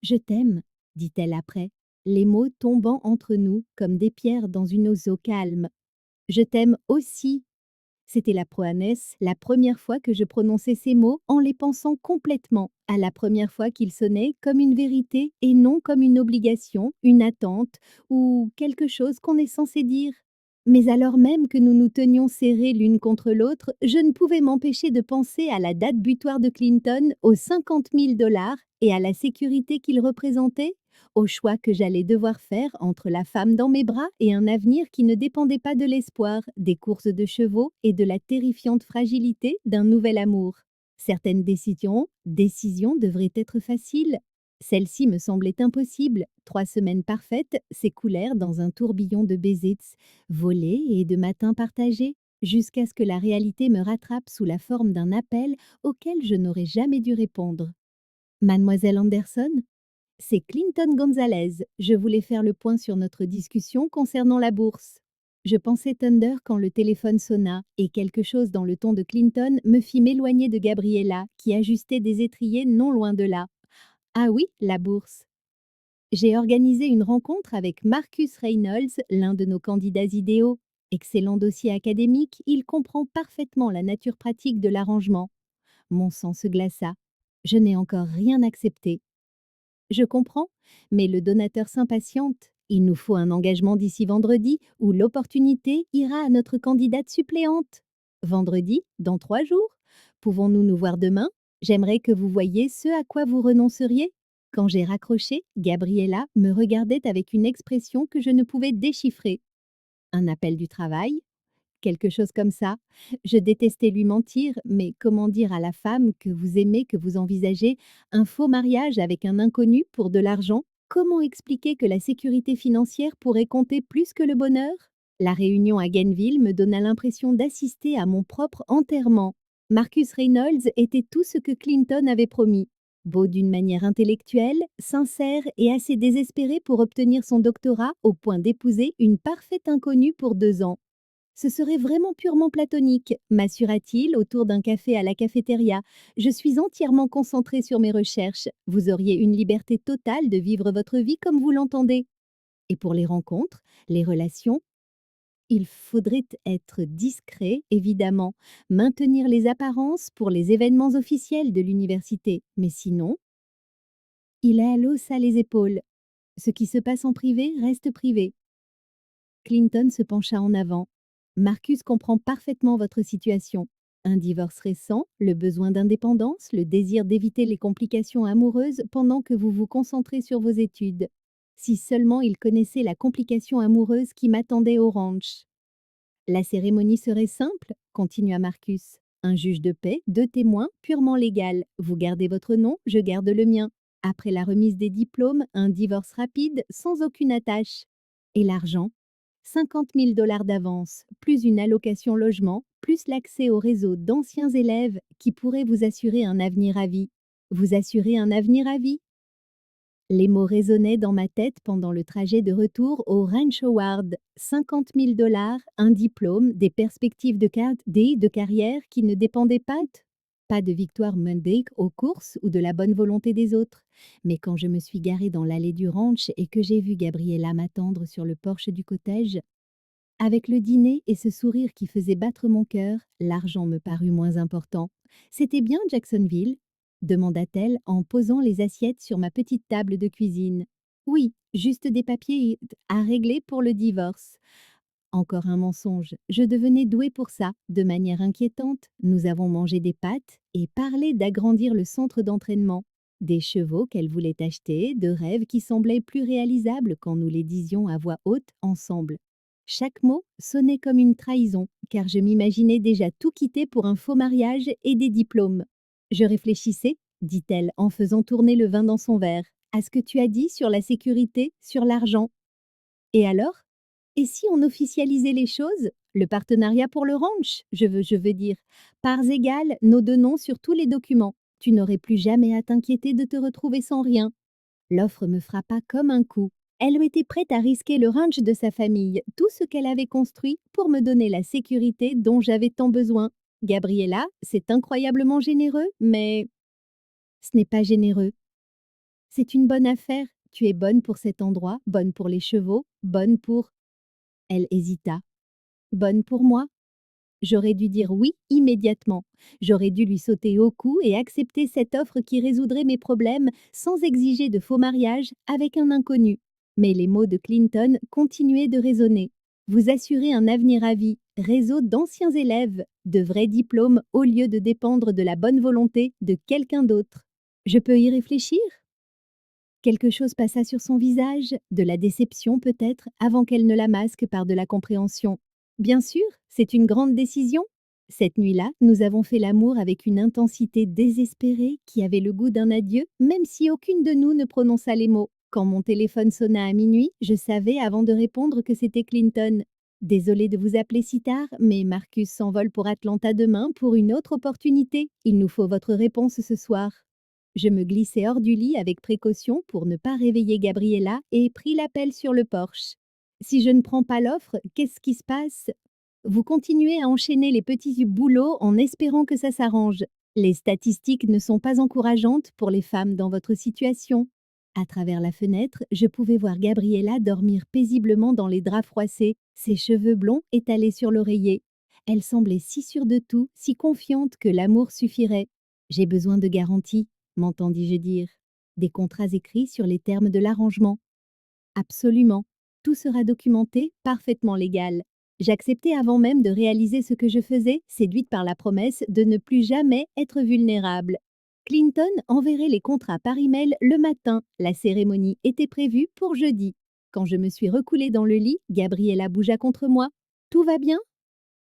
Je t'aime, dit-elle après, les mots tombant entre nous comme des pierres dans une eau calme. Je t'aime aussi. C'était la prouesse, la première fois que je prononçais ces mots en les pensant complètement, à la première fois qu'ils sonnaient comme une vérité et non comme une obligation, une attente ou quelque chose qu'on est censé dire. Mais alors même que nous nous tenions serrés l'une contre l'autre, je ne pouvais m'empêcher de penser à la date butoir de Clinton, aux 50 000 $ et à la sécurité qu'il représentait, au choix que j'allais devoir faire entre la femme dans mes bras et un avenir qui ne dépendait pas de l'espoir, des courses de chevaux et de la terrifiante fragilité d'un nouvel amour. Certaines décisions devraient être faciles. Celle-ci me semblait impossible. 3 semaines parfaites s'écoulèrent dans un tourbillon de baisers, volés et de matins partagés, jusqu'à ce que la réalité me rattrape sous la forme d'un appel auquel je n'aurais jamais dû répondre. Mademoiselle Anderson? C'est Clinton Gonzalez. Je voulais faire le point sur notre discussion concernant la bourse. Je pensais Thunder quand le téléphone sonna, et quelque chose dans le ton de Clinton me fit m'éloigner de Gabriella, qui ajustait des étriers non loin de là. Ah oui, la bourse. J'ai organisé une rencontre avec Marcus Reynolds, l'un de nos candidats idéaux. Excellent dossier académique, il comprend parfaitement la nature pratique de l'arrangement. Mon sang se glaça. Je n'ai encore rien accepté. Je comprends, mais le donateur s'impatiente. Il nous faut un engagement d'ici vendredi ou l'opportunité ira à notre candidate suppléante. Vendredi, dans 3 jours? Pouvons-nous nous voir demain? J'aimerais que vous voyiez ce à quoi vous renonceriez. Quand j'ai raccroché, Gabriella me regardait avec une expression que je ne pouvais déchiffrer. Un appel du travail? Quelque chose comme ça. Je détestais lui mentir, mais comment dire à la femme que vous aimez, que vous envisagez un faux mariage avec un inconnu pour de l'argent? Comment expliquer que la sécurité financière pourrait compter plus que le bonheur? La réunion à Gainesville me donna l'impression d'assister à mon propre enterrement. Marcus Reynolds était tout ce que Clinton avait promis. Beau d'une manière intellectuelle, sincère et assez désespéré pour obtenir son doctorat au point d'épouser une parfaite inconnue pour 2 ans. Ce serait vraiment purement platonique, m'assura-t-il autour d'un café à la cafétéria. Je suis entièrement concentré sur mes recherches. Vous auriez une liberté totale de vivre votre vie comme vous l'entendez. Et pour les rencontres, les relations, il faudrait être discret, évidemment, maintenir les apparences pour les événements officiels de l'université. Mais sinon, il haussa les épaules. Ce qui se passe en privé reste privé. Clinton se pencha en avant. Marcus comprend parfaitement votre situation. Un divorce récent, le besoin d'indépendance, le désir d'éviter les complications amoureuses pendant que vous vous concentrez sur vos études. Si seulement il connaissait la complication amoureuse qui m'attendait au ranch. La cérémonie serait simple, continua Marcus. Un juge de paix, deux témoins, purement légal. Vous gardez votre nom, je garde le mien. Après la remise des diplômes, un divorce rapide, sans aucune attache. Et l'argent 50 000 $ d'avance, plus une allocation logement, plus l'accès au réseau d'anciens élèves qui pourraient vous assurer un avenir à vie. Vous assurer un avenir à vie? Les mots résonnaient dans ma tête pendant le trajet de retour au Ranch Howard. 50 000 $, un diplôme, des perspectives de carrière qui ne dépendaient pas de victoire Monday aux courses ou de la bonne volonté des autres. Mais quand je me suis garée dans l'allée du ranch et que j'ai vu Gabriella m'attendre sur le porche du cottage, avec le dîner et ce sourire qui faisait battre mon cœur, l'argent me parut moins important. C'était bien Jacksonville? Demanda-t-elle en posant les assiettes sur ma petite table de cuisine. Oui, juste des papiers à régler pour le divorce. Encore un mensonge. Je devenais douée pour ça. De manière inquiétante, nous avons mangé des pâtes et parlé d'agrandir le centre d'entraînement. Des chevaux qu'elle voulait acheter, de rêves qui semblaient plus réalisables quand nous les disions à voix haute ensemble. Chaque mot sonnait comme une trahison, car je m'imaginais déjà tout quitter pour un faux mariage et des diplômes. Je réfléchissais, dit-elle en faisant tourner le vin dans son verre, à ce que tu as dit sur la sécurité, sur l'argent. Et alors? Et si on officialisait les choses? Le partenariat pour le ranch, je veux dire. Parts égales, nos deux noms sur tous les documents. Tu n'aurais plus jamais à t'inquiéter de te retrouver sans rien. L'offre me frappa comme un coup. Elle était prête à risquer le ranch de sa famille, tout ce qu'elle avait construit pour me donner la sécurité dont j'avais tant besoin. Gabriella, c'est incroyablement généreux, mais ce n'est pas généreux. C'est une bonne affaire. Tu es bonne pour cet endroit, bonne pour les chevaux, bonne pour... Elle hésita. Bonne pour moi? J'aurais dû dire oui immédiatement. J'aurais dû lui sauter au cou et accepter cette offre qui résoudrait mes problèmes sans exiger de faux mariage avec un inconnu. Mais les mots de Clinton continuaient de résonner. Vous assurez un avenir à vie, réseau d'anciens élèves, de vrais diplômes au lieu de dépendre de la bonne volonté de quelqu'un d'autre. Je peux y réfléchir? Quelque chose passa sur son visage, de la déception peut-être, avant qu'elle ne la masque par de la compréhension. Bien sûr, c'est une grande décision. Cette nuit-là, nous avons fait l'amour avec une intensité désespérée qui avait le goût d'un adieu, même si aucune de nous ne prononça les mots. Quand mon téléphone sonna à minuit, je savais avant de répondre que c'était Clinton. Désolée de vous appeler si tard, mais Marcus s'envole pour Atlanta demain pour une autre opportunité. Il nous faut votre réponse ce soir. Je me glissai hors du lit avec précaution pour ne pas réveiller Gabriella et pris l'appel sur le porche. Si je ne prends pas l'offre, qu'est-ce qui se passe? Vous continuez à enchaîner les petits boulots en espérant que ça s'arrange. Les statistiques ne sont pas encourageantes pour les femmes dans votre situation. À travers la fenêtre, je pouvais voir Gabriella dormir paisiblement dans les draps froissés, ses cheveux blonds étalés sur l'oreiller. Elle semblait si sûre de tout, si confiante que l'amour suffirait. J'ai besoin de garanties, m'entendis-je dire. Des contrats écrits sur les termes de l'arrangement. Absolument. Tout sera documenté, parfaitement légal. J'acceptais avant même de réaliser ce que je faisais, séduite par la promesse de ne plus jamais être vulnérable. Clinton enverrait les contrats par email le matin. La cérémonie était prévue pour jeudi. Quand je me suis recoulée dans le lit, Gabriella bougea contre moi. Tout va bien?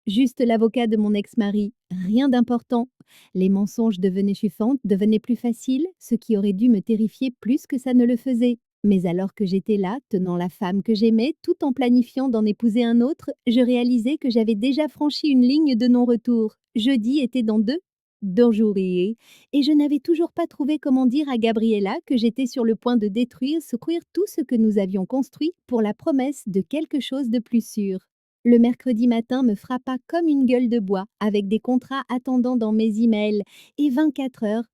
Juste l'avocat de mon ex-mari, rien d'important. Les mensonges devenaient chuffantes, devenaient plus faciles, ce qui aurait dû me terrifier plus que ça ne le faisait. Mais alors que j'étais là, tenant la femme que j'aimais, tout en planifiant d'en épouser un autre, je réalisais que j'avais déjà franchi une ligne de non-retour. Jeudi était dans deux jours, et je n'avais toujours pas trouvé comment dire à Gabriella que j'étais sur le point de détruire, secourir tout ce que nous avions construit pour la promesse de quelque chose de plus sûr. Le mercredi matin me frappa comme une gueule de bois, avec des contrats attendant dans mes emails, et 24 heures,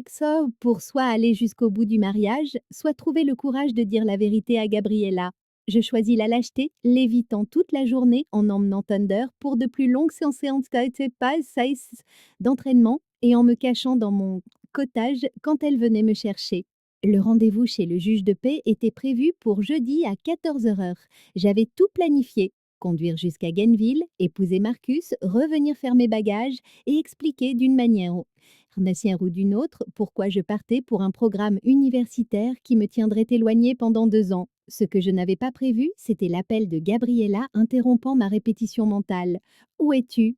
ça, pour soit aller jusqu'au bout du mariage, soit trouver le courage de dire la vérité à Gabriella. Je choisis la lâcheté, l'évitant toute la journée en emmenant Thunder pour de plus longues séances d'entraînement et en me cachant dans mon cottage quand elle venait me chercher. Le rendez-vous chez le juge de paix était prévu pour jeudi à 14 heures. J'avais tout planifié. Conduire jusqu'à Gainesville, épouser Marcus, revenir faire mes bagages et expliquer d'une manière ou d'une autre pourquoi je partais pour un programme universitaire qui me tiendrait éloignée pendant 2 ans. Ce que je n'avais pas prévu, c'était l'appel de Gabriella interrompant ma répétition mentale. Où es-tu?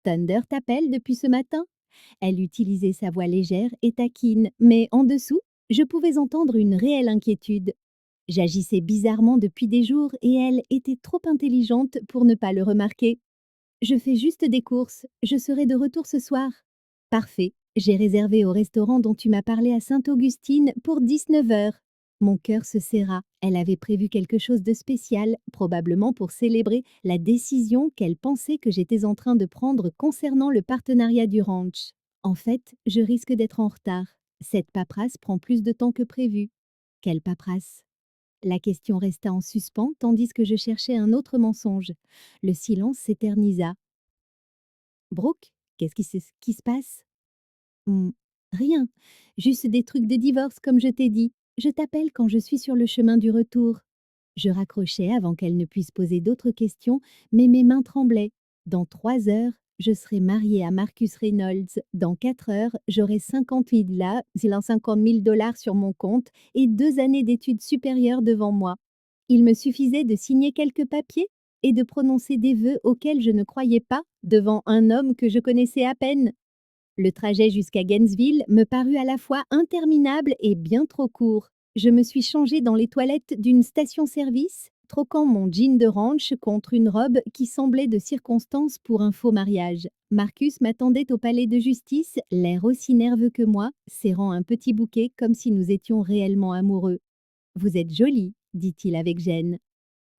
Thunder t'appelle depuis ce matin? Elle utilisait sa voix légère et taquine, mais en dessous, je pouvais entendre une réelle inquiétude. J'agissais bizarrement depuis des jours et elle était trop intelligente pour ne pas le remarquer. Je fais juste des courses, je serai de retour ce soir. Parfait, j'ai réservé au restaurant dont tu m'as parlé à Sainte-Augustine pour 19 heures. Mon cœur se serra. Elle avait prévu quelque chose de spécial, probablement pour célébrer la décision qu'elle pensait que j'étais en train de prendre concernant le partenariat du ranch. En fait, je risque d'être en retard. Cette paperasse prend plus de temps que prévu. Quelle paperasse? La question resta en suspens tandis que je cherchais un autre mensonge. Le silence s'éternisa. Brooke, qui se passe? Hmm, rien. Juste des trucs de divorce, comme je t'ai dit. Je t'appelle quand je suis sur le chemin du retour. Je raccrochai avant qu'elle ne puisse poser d'autres questions, mais mes mains tremblaient. Dans 3 heures, je serai mariée à Marcus Reynolds. Dans 4 heures, j'aurai 50 000 dollars sur mon compte et 2 années d'études supérieures devant moi. Il me suffisait de signer quelques papiers et de prononcer des vœux auxquels je ne croyais pas devant un homme que je connaissais à peine. Le trajet jusqu'à Gainesville me parut à la fois interminable et bien trop court. Je me suis changée dans les toilettes d'une station-service, troquant mon jean de ranch contre une robe qui semblait de circonstance pour un faux mariage. Marcus m'attendait au palais de justice, l'air aussi nerveux que moi, serrant un petit bouquet comme si nous étions réellement amoureux. Vous êtes jolie, dit-il avec gêne.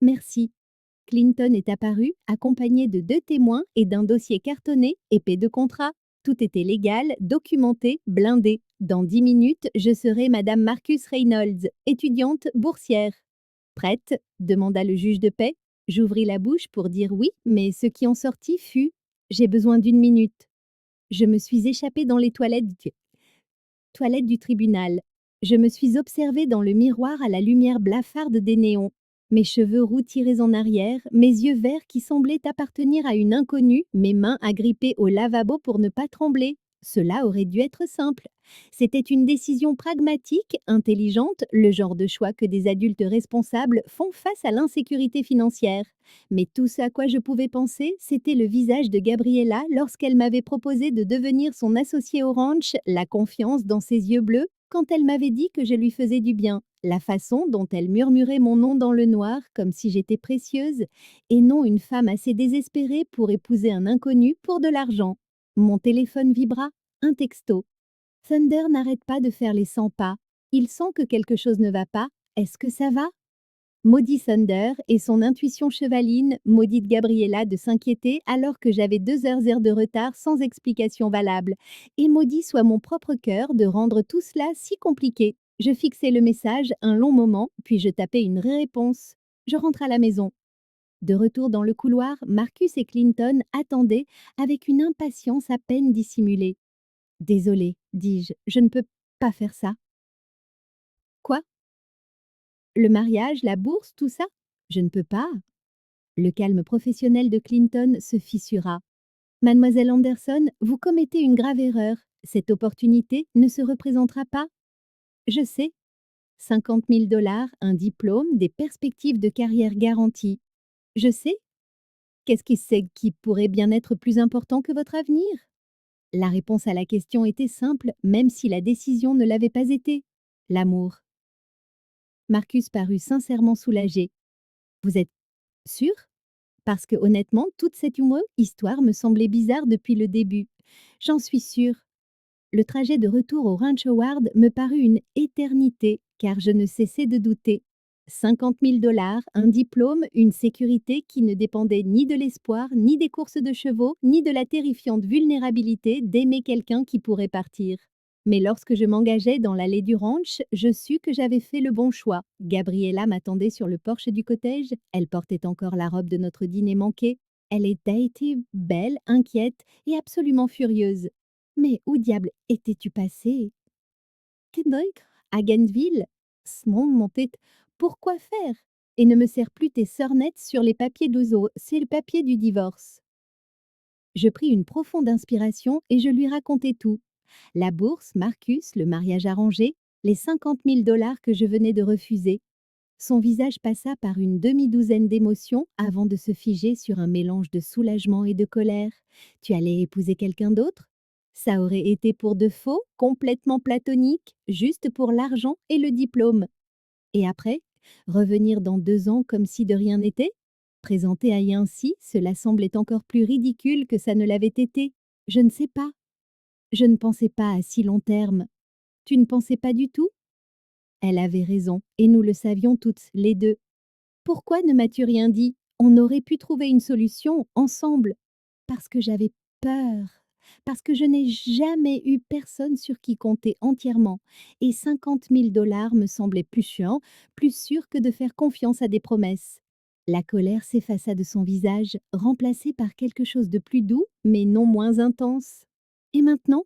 Merci. Clinton est apparu, accompagné de 2 témoins et d'un dossier cartonné, épais de contrat. Tout était légal, documenté, blindé. Dans 10 minutes, je serai Madame Marcus Reynolds, étudiante boursière. Prête? Demanda le juge de paix. J'ouvris la bouche pour dire oui, mais ce qui en sortit fut j'ai besoin d'1 minute. Je me suis échappée dans les toilettes du tribunal. Je me suis observée dans le miroir à la lumière blafarde des néons. Mes cheveux roux tirés en arrière, mes yeux verts qui semblaient appartenir à une inconnue, mes mains agrippées au lavabo pour ne pas trembler. Cela aurait dû être simple. C'était une décision pragmatique, intelligente, le genre de choix que des adultes responsables font face à l'insécurité financière. Mais tout ce à quoi je pouvais penser, c'était le visage de Gabriella lorsqu'elle m'avait proposé de devenir son associée au ranch, la confiance dans ses yeux bleus, quand elle m'avait dit que je lui faisais du bien, la façon dont elle murmurait mon nom dans le noir comme si j'étais précieuse, et non une femme assez désespérée pour épouser un inconnu pour de l'argent. Mon téléphone vibra, un texto. Thunder n'arrête pas de faire les 100 pas. Il sent que quelque chose ne va pas. Est-ce que ça va? Maudit Thunder et son intuition chevaline, maudite Gabriella de s'inquiéter alors que j'avais 2 heures de retard sans explication valable. Et maudit soit mon propre cœur de rendre tout cela si compliqué. Je fixai le message un long moment, puis je tapai une réponse. Je rentre à la maison. De retour dans le couloir, Marcus et Clinton attendaient avec une impatience à peine dissimulée. Désolée, dis-je, je ne peux pas faire ça. Quoi? Le mariage, la bourse, tout ça? Je ne peux pas. Le calme professionnel de Clinton se fissura. Mademoiselle Anderson, vous commettez une grave erreur. Cette opportunité ne se représentera pas. Je sais. 50 000 dollars, un diplôme, des perspectives de carrière garanties. Je sais. Qu'est-ce qui c'est qui pourrait bien être plus important que votre avenir? La réponse à la question était simple, même si la décision ne l'avait pas été. L'amour. Marcus parut sincèrement soulagé. Vous êtes sûr? Parce que honnêtement, toute cette histoire me semblait bizarre depuis le début. J'en suis sûre. Le trajet de retour au Ranch Howard me parut une éternité, car je ne cessais de douter. 50 000 dollars, un diplôme, une sécurité qui ne dépendait ni de l'espoir, ni des courses de chevaux, ni de la terrifiante vulnérabilité d'aimer quelqu'un qui pourrait partir. Mais lorsque je m'engageais dans l'allée du ranch, je sus que j'avais fait le bon choix. Gabriella m'attendait sur le porche du cottage. Elle portait encore la robe de notre dîner manqué. Elle était belle, inquiète et absolument furieuse. Mais où diable étais-tu passé? Kendrick, à Gainesville? Smond montait. Pourquoi faire? et ne me serre plus tes sornettes sur les papiers d'Ozo, c'est le papier du divorce. Je pris une profonde inspiration et je lui racontai tout. La bourse, Marcus, le mariage arrangé, les 50 000 $ que je venais de refuser. Son visage passa par une demi-douzaine d'émotions avant de se figer sur un mélange de soulagement et de colère. Tu allais épouser quelqu'un d'autre? Ça aurait été pour de faux, complètement platonique, juste pour l'argent et le diplôme. Et après, revenir dans 2 ans comme si de rien n'était? Présenté à ainsi, cela semblait encore plus ridicule que ça ne l'avait été. Je ne sais pas. Je ne pensais pas à si long terme. Tu ne pensais pas du tout? Elle avait raison, et nous le savions toutes, les deux. Pourquoi ne m'as-tu rien dit? On aurait pu trouver une solution ensemble. Parce que j'avais peur. Parce que je n'ai jamais eu personne sur qui compter entièrement. Et 50 000 $ me semblait plus chiant, plus sûr que de faire confiance à des promesses. La colère s'effaça de son visage, remplacée par quelque chose de plus doux, mais non moins intense. Et maintenant?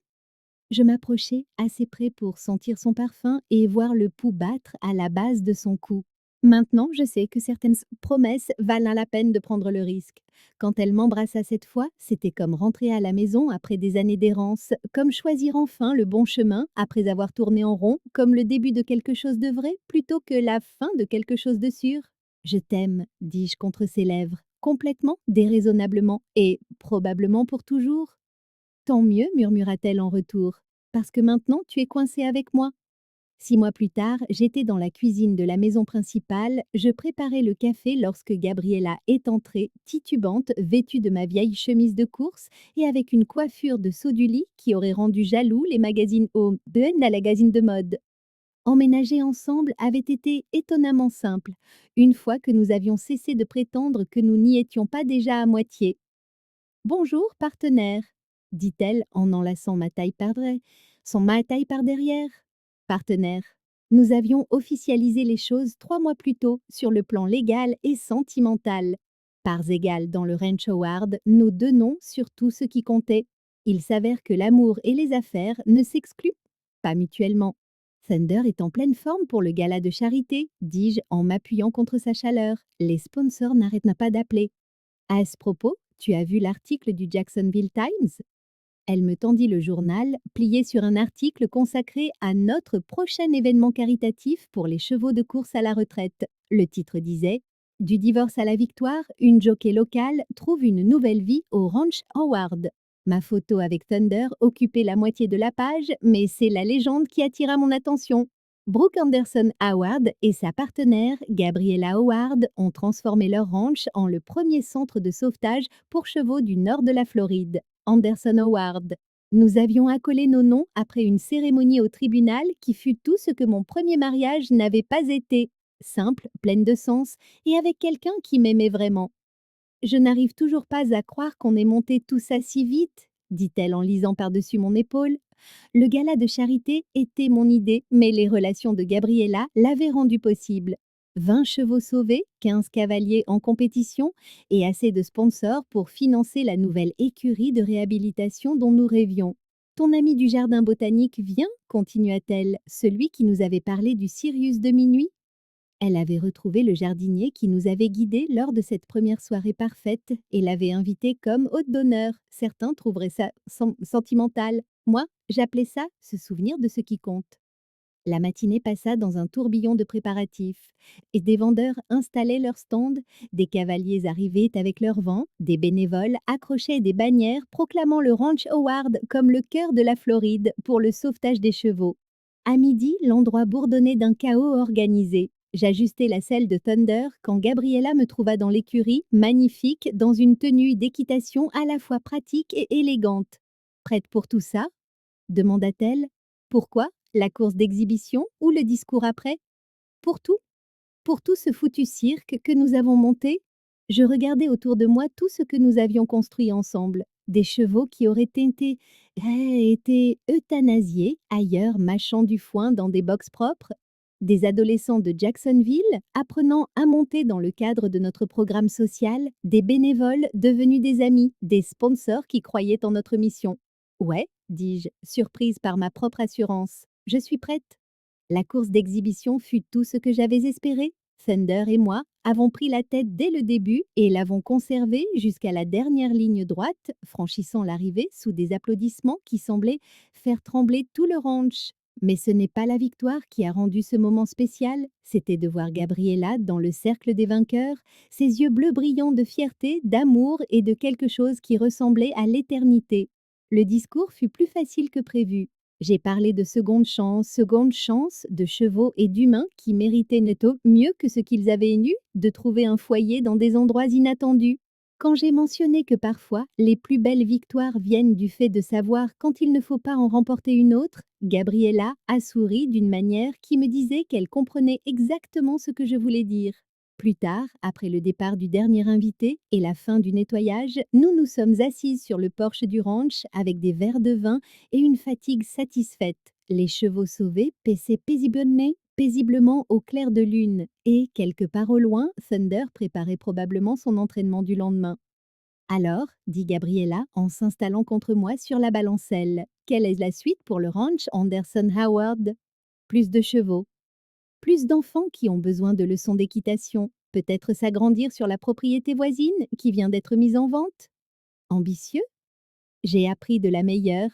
Je m'approchai assez près pour sentir son parfum et voir le pouls battre à la base de son cou. Maintenant, je sais que certaines promesses valent la peine de prendre le risque. Quand elle m'embrassa cette fois, c'était comme rentrer à la maison après des années d'errance, comme choisir enfin le bon chemin après avoir tourné en rond, comme le début de quelque chose de vrai plutôt que la fin de quelque chose de sûr. Je t'aime, dis-je contre ses lèvres, complètement, déraisonnablement et probablement pour toujours. Tant mieux, murmura-t-elle en retour, parce que maintenant tu es coincé avec moi. 6 mois plus tard, j'étais dans la cuisine de la maison principale, je préparais le café lorsque Gabriella est entrée, titubante, vêtue de ma vieille chemise de course et avec une coiffure de saut du lit qui aurait rendu jaloux les magazines Home de la magazine de mode. Emménager ensemble avait été étonnamment simple, une fois que nous avions cessé de prétendre que nous n'y étions pas déjà à moitié. Bonjour, partenaire, dit-elle en enlaçant ma taille par derrière. Partenaire. Nous avions officialisé les choses 3 mois plus tôt sur le plan légal et sentimental. Parts égales dans le Ranch Howard, nos deux noms sur tout ce qui comptait. Il s'avère que l'amour et les affaires ne s'excluent pas mutuellement. Thunder est en pleine forme pour le gala de charité, dis-je en m'appuyant contre sa chaleur. Les sponsors n'arrêtent pas d'appeler. À ce propos, tu as vu l'article du Jacksonville Times? Elle me tendit le journal, plié sur un article consacré à notre prochain événement caritatif pour les chevaux de course à la retraite. Le titre disait Du divorce à la victoire, une jockey locale trouve une nouvelle vie au Ranch Howard. Ma photo avec Thunder occupait la moitié de la page, mais c'est la légende qui attira mon attention. Brooke Anderson Howard et sa partenaire, Gabriella Howard, ont transformé leur ranch en le premier centre de sauvetage pour chevaux du nord de la Floride. Anderson Howard. Nous avions accolé nos noms après une cérémonie au tribunal qui fut tout ce que mon premier mariage n'avait pas été. Simple, pleine de sens et avec quelqu'un qui m'aimait vraiment. Je n'arrive toujours pas à croire qu'on ait monté tout ça si vite, dit-elle en lisant par-dessus mon épaule. Le gala de charité était mon idée, mais les relations de Gabriella l'avaient rendu possible. 20 chevaux sauvés, 15 cavaliers en compétition et assez de sponsors pour financer la nouvelle écurie de réhabilitation dont nous rêvions. Ton ami du jardin botanique vient, continua-t-elle, celui qui nous avait parlé du Sirius de minuit. Elle avait retrouvé le jardinier qui nous avait guidés lors de cette première soirée parfaite et l'avait invité comme hôte d'honneur. Certains trouveraient ça sentimental. Moi, j'appelais ça se souvenir de ce qui compte. La matinée passa dans un tourbillon de préparatifs. Et des vendeurs installaient leurs stands, des cavaliers arrivaient avec leurs vents, des bénévoles accrochaient des bannières proclamant le Ranch Howard comme le cœur de la Floride pour le sauvetage des chevaux. À midi, l'endroit bourdonnait d'un chaos organisé. J'ajustais la selle de Thunder quand Gabriella me trouva dans l'écurie, magnifique, dans une tenue d'équitation à la fois pratique et élégante. Prête pour tout ça? Demanda-t-elle. Pourquoi? La course d'exhibition ou le discours après? Pour tout? Pour tout ce foutu cirque que nous avons monté? Je regardais autour de moi tout ce que nous avions construit ensemble. Des chevaux qui auraient été euthanasiés ailleurs, mâchant du foin dans des box propres. Des adolescents de Jacksonville apprenant à monter dans le cadre de notre programme social, des bénévoles devenus des amis, des sponsors qui croyaient en notre mission. Ouais, dis-je, surprise par ma propre assurance. Je suis prête. La course d'exhibition fut tout ce que j'avais espéré. Thunder et moi avons pris la tête dès le début et l'avons conservée jusqu'à la dernière ligne droite, franchissant l'arrivée sous des applaudissements qui semblaient faire trembler tout le ranch. Mais ce n'est pas la victoire qui a rendu ce moment spécial, c'était de voir Gabriella dans le cercle des vainqueurs, ses yeux bleus brillants de fierté, d'amour et de quelque chose qui ressemblait à l'éternité. Le discours fut plus facile que prévu. J'ai parlé de seconde chance, de chevaux et d'humains qui méritaient netto mieux que ce qu'ils avaient eu, de trouver un foyer dans des endroits inattendus. Quand j'ai mentionné que parfois les plus belles victoires viennent du fait de savoir quand il ne faut pas en remporter une autre, Gabriella a souri d'une manière qui me disait qu'elle comprenait exactement ce que je voulais dire. Plus tard, après le départ du dernier invité et la fin du nettoyage, nous nous sommes assises sur le porche du ranch avec des verres de vin et une fatigue satisfaite. Les chevaux sauvés paissaient paisiblement au clair de lune, et, quelque part au loin, Thunder préparait probablement son entraînement du lendemain. Alors, dit Gabriella en s'installant contre moi sur la balancelle, quelle est la suite pour le ranch Anderson Howard? Plus de chevaux, plus d'enfants qui ont besoin de leçons d'équitation, peut-être s'agrandir sur la propriété voisine qui vient d'être mise en vente? Ambitieux? J'ai appris de la meilleure.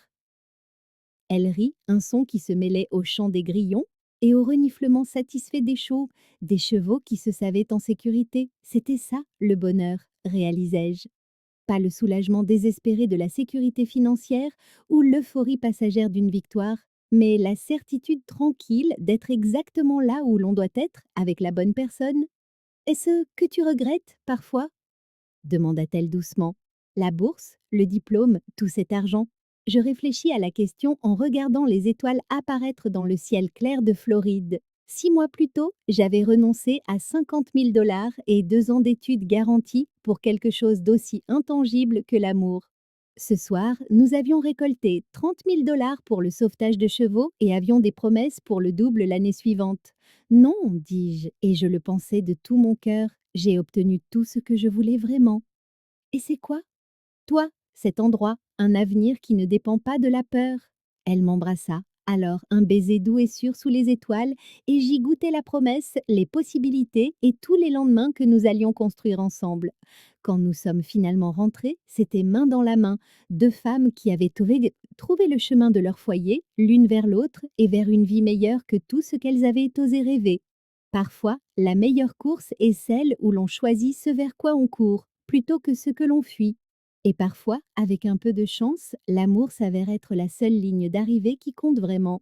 Elle rit, un son qui se mêlait au chant des grillons et au reniflement satisfait des chevaux, des chevaux qui se savaient en sécurité. C'était ça, le bonheur, réalisai-je. Pas le soulagement désespéré de la sécurité financière ou l'euphorie passagère d'une victoire, mais la certitude tranquille d'être exactement là où l'on doit être avec la bonne personne. Est-ce que tu regrettes, parfois? Demanda-t-elle doucement. La bourse, le diplôme, tout cet argent. Je réfléchis à la question en regardant les étoiles apparaître dans le ciel clair de Floride. 6 mois plus tôt, j'avais renoncé à 50 000 $ et 2 ans d'études garanties pour quelque chose d'aussi intangible que l'amour. Ce soir, nous avions récolté 30 000 $ pour le sauvetage de chevaux et avions des promesses pour le double l'année suivante. Non, dis-je, et je le pensais de tout mon cœur, j'ai obtenu tout ce que je voulais vraiment. Et c'est quoi? Toi, cet endroit, un avenir qui ne dépend pas de la peur. Elle m'embrassa. Alors, un baiser doux et sûr sous les étoiles, et j'y goûtais la promesse, les possibilités et tous les lendemains que nous allions construire ensemble. Quand nous sommes finalement rentrés, c'était main dans la main, deux femmes qui avaient trouvé le chemin de leur foyer, l'une vers l'autre et vers une vie meilleure que tout ce qu'elles avaient osé rêver. Parfois, la meilleure course est celle où l'on choisit ce vers quoi on court, plutôt que ce que l'on fuit. Et parfois, avec un peu de chance, l'amour s'avère être la seule ligne d'arrivée qui compte vraiment.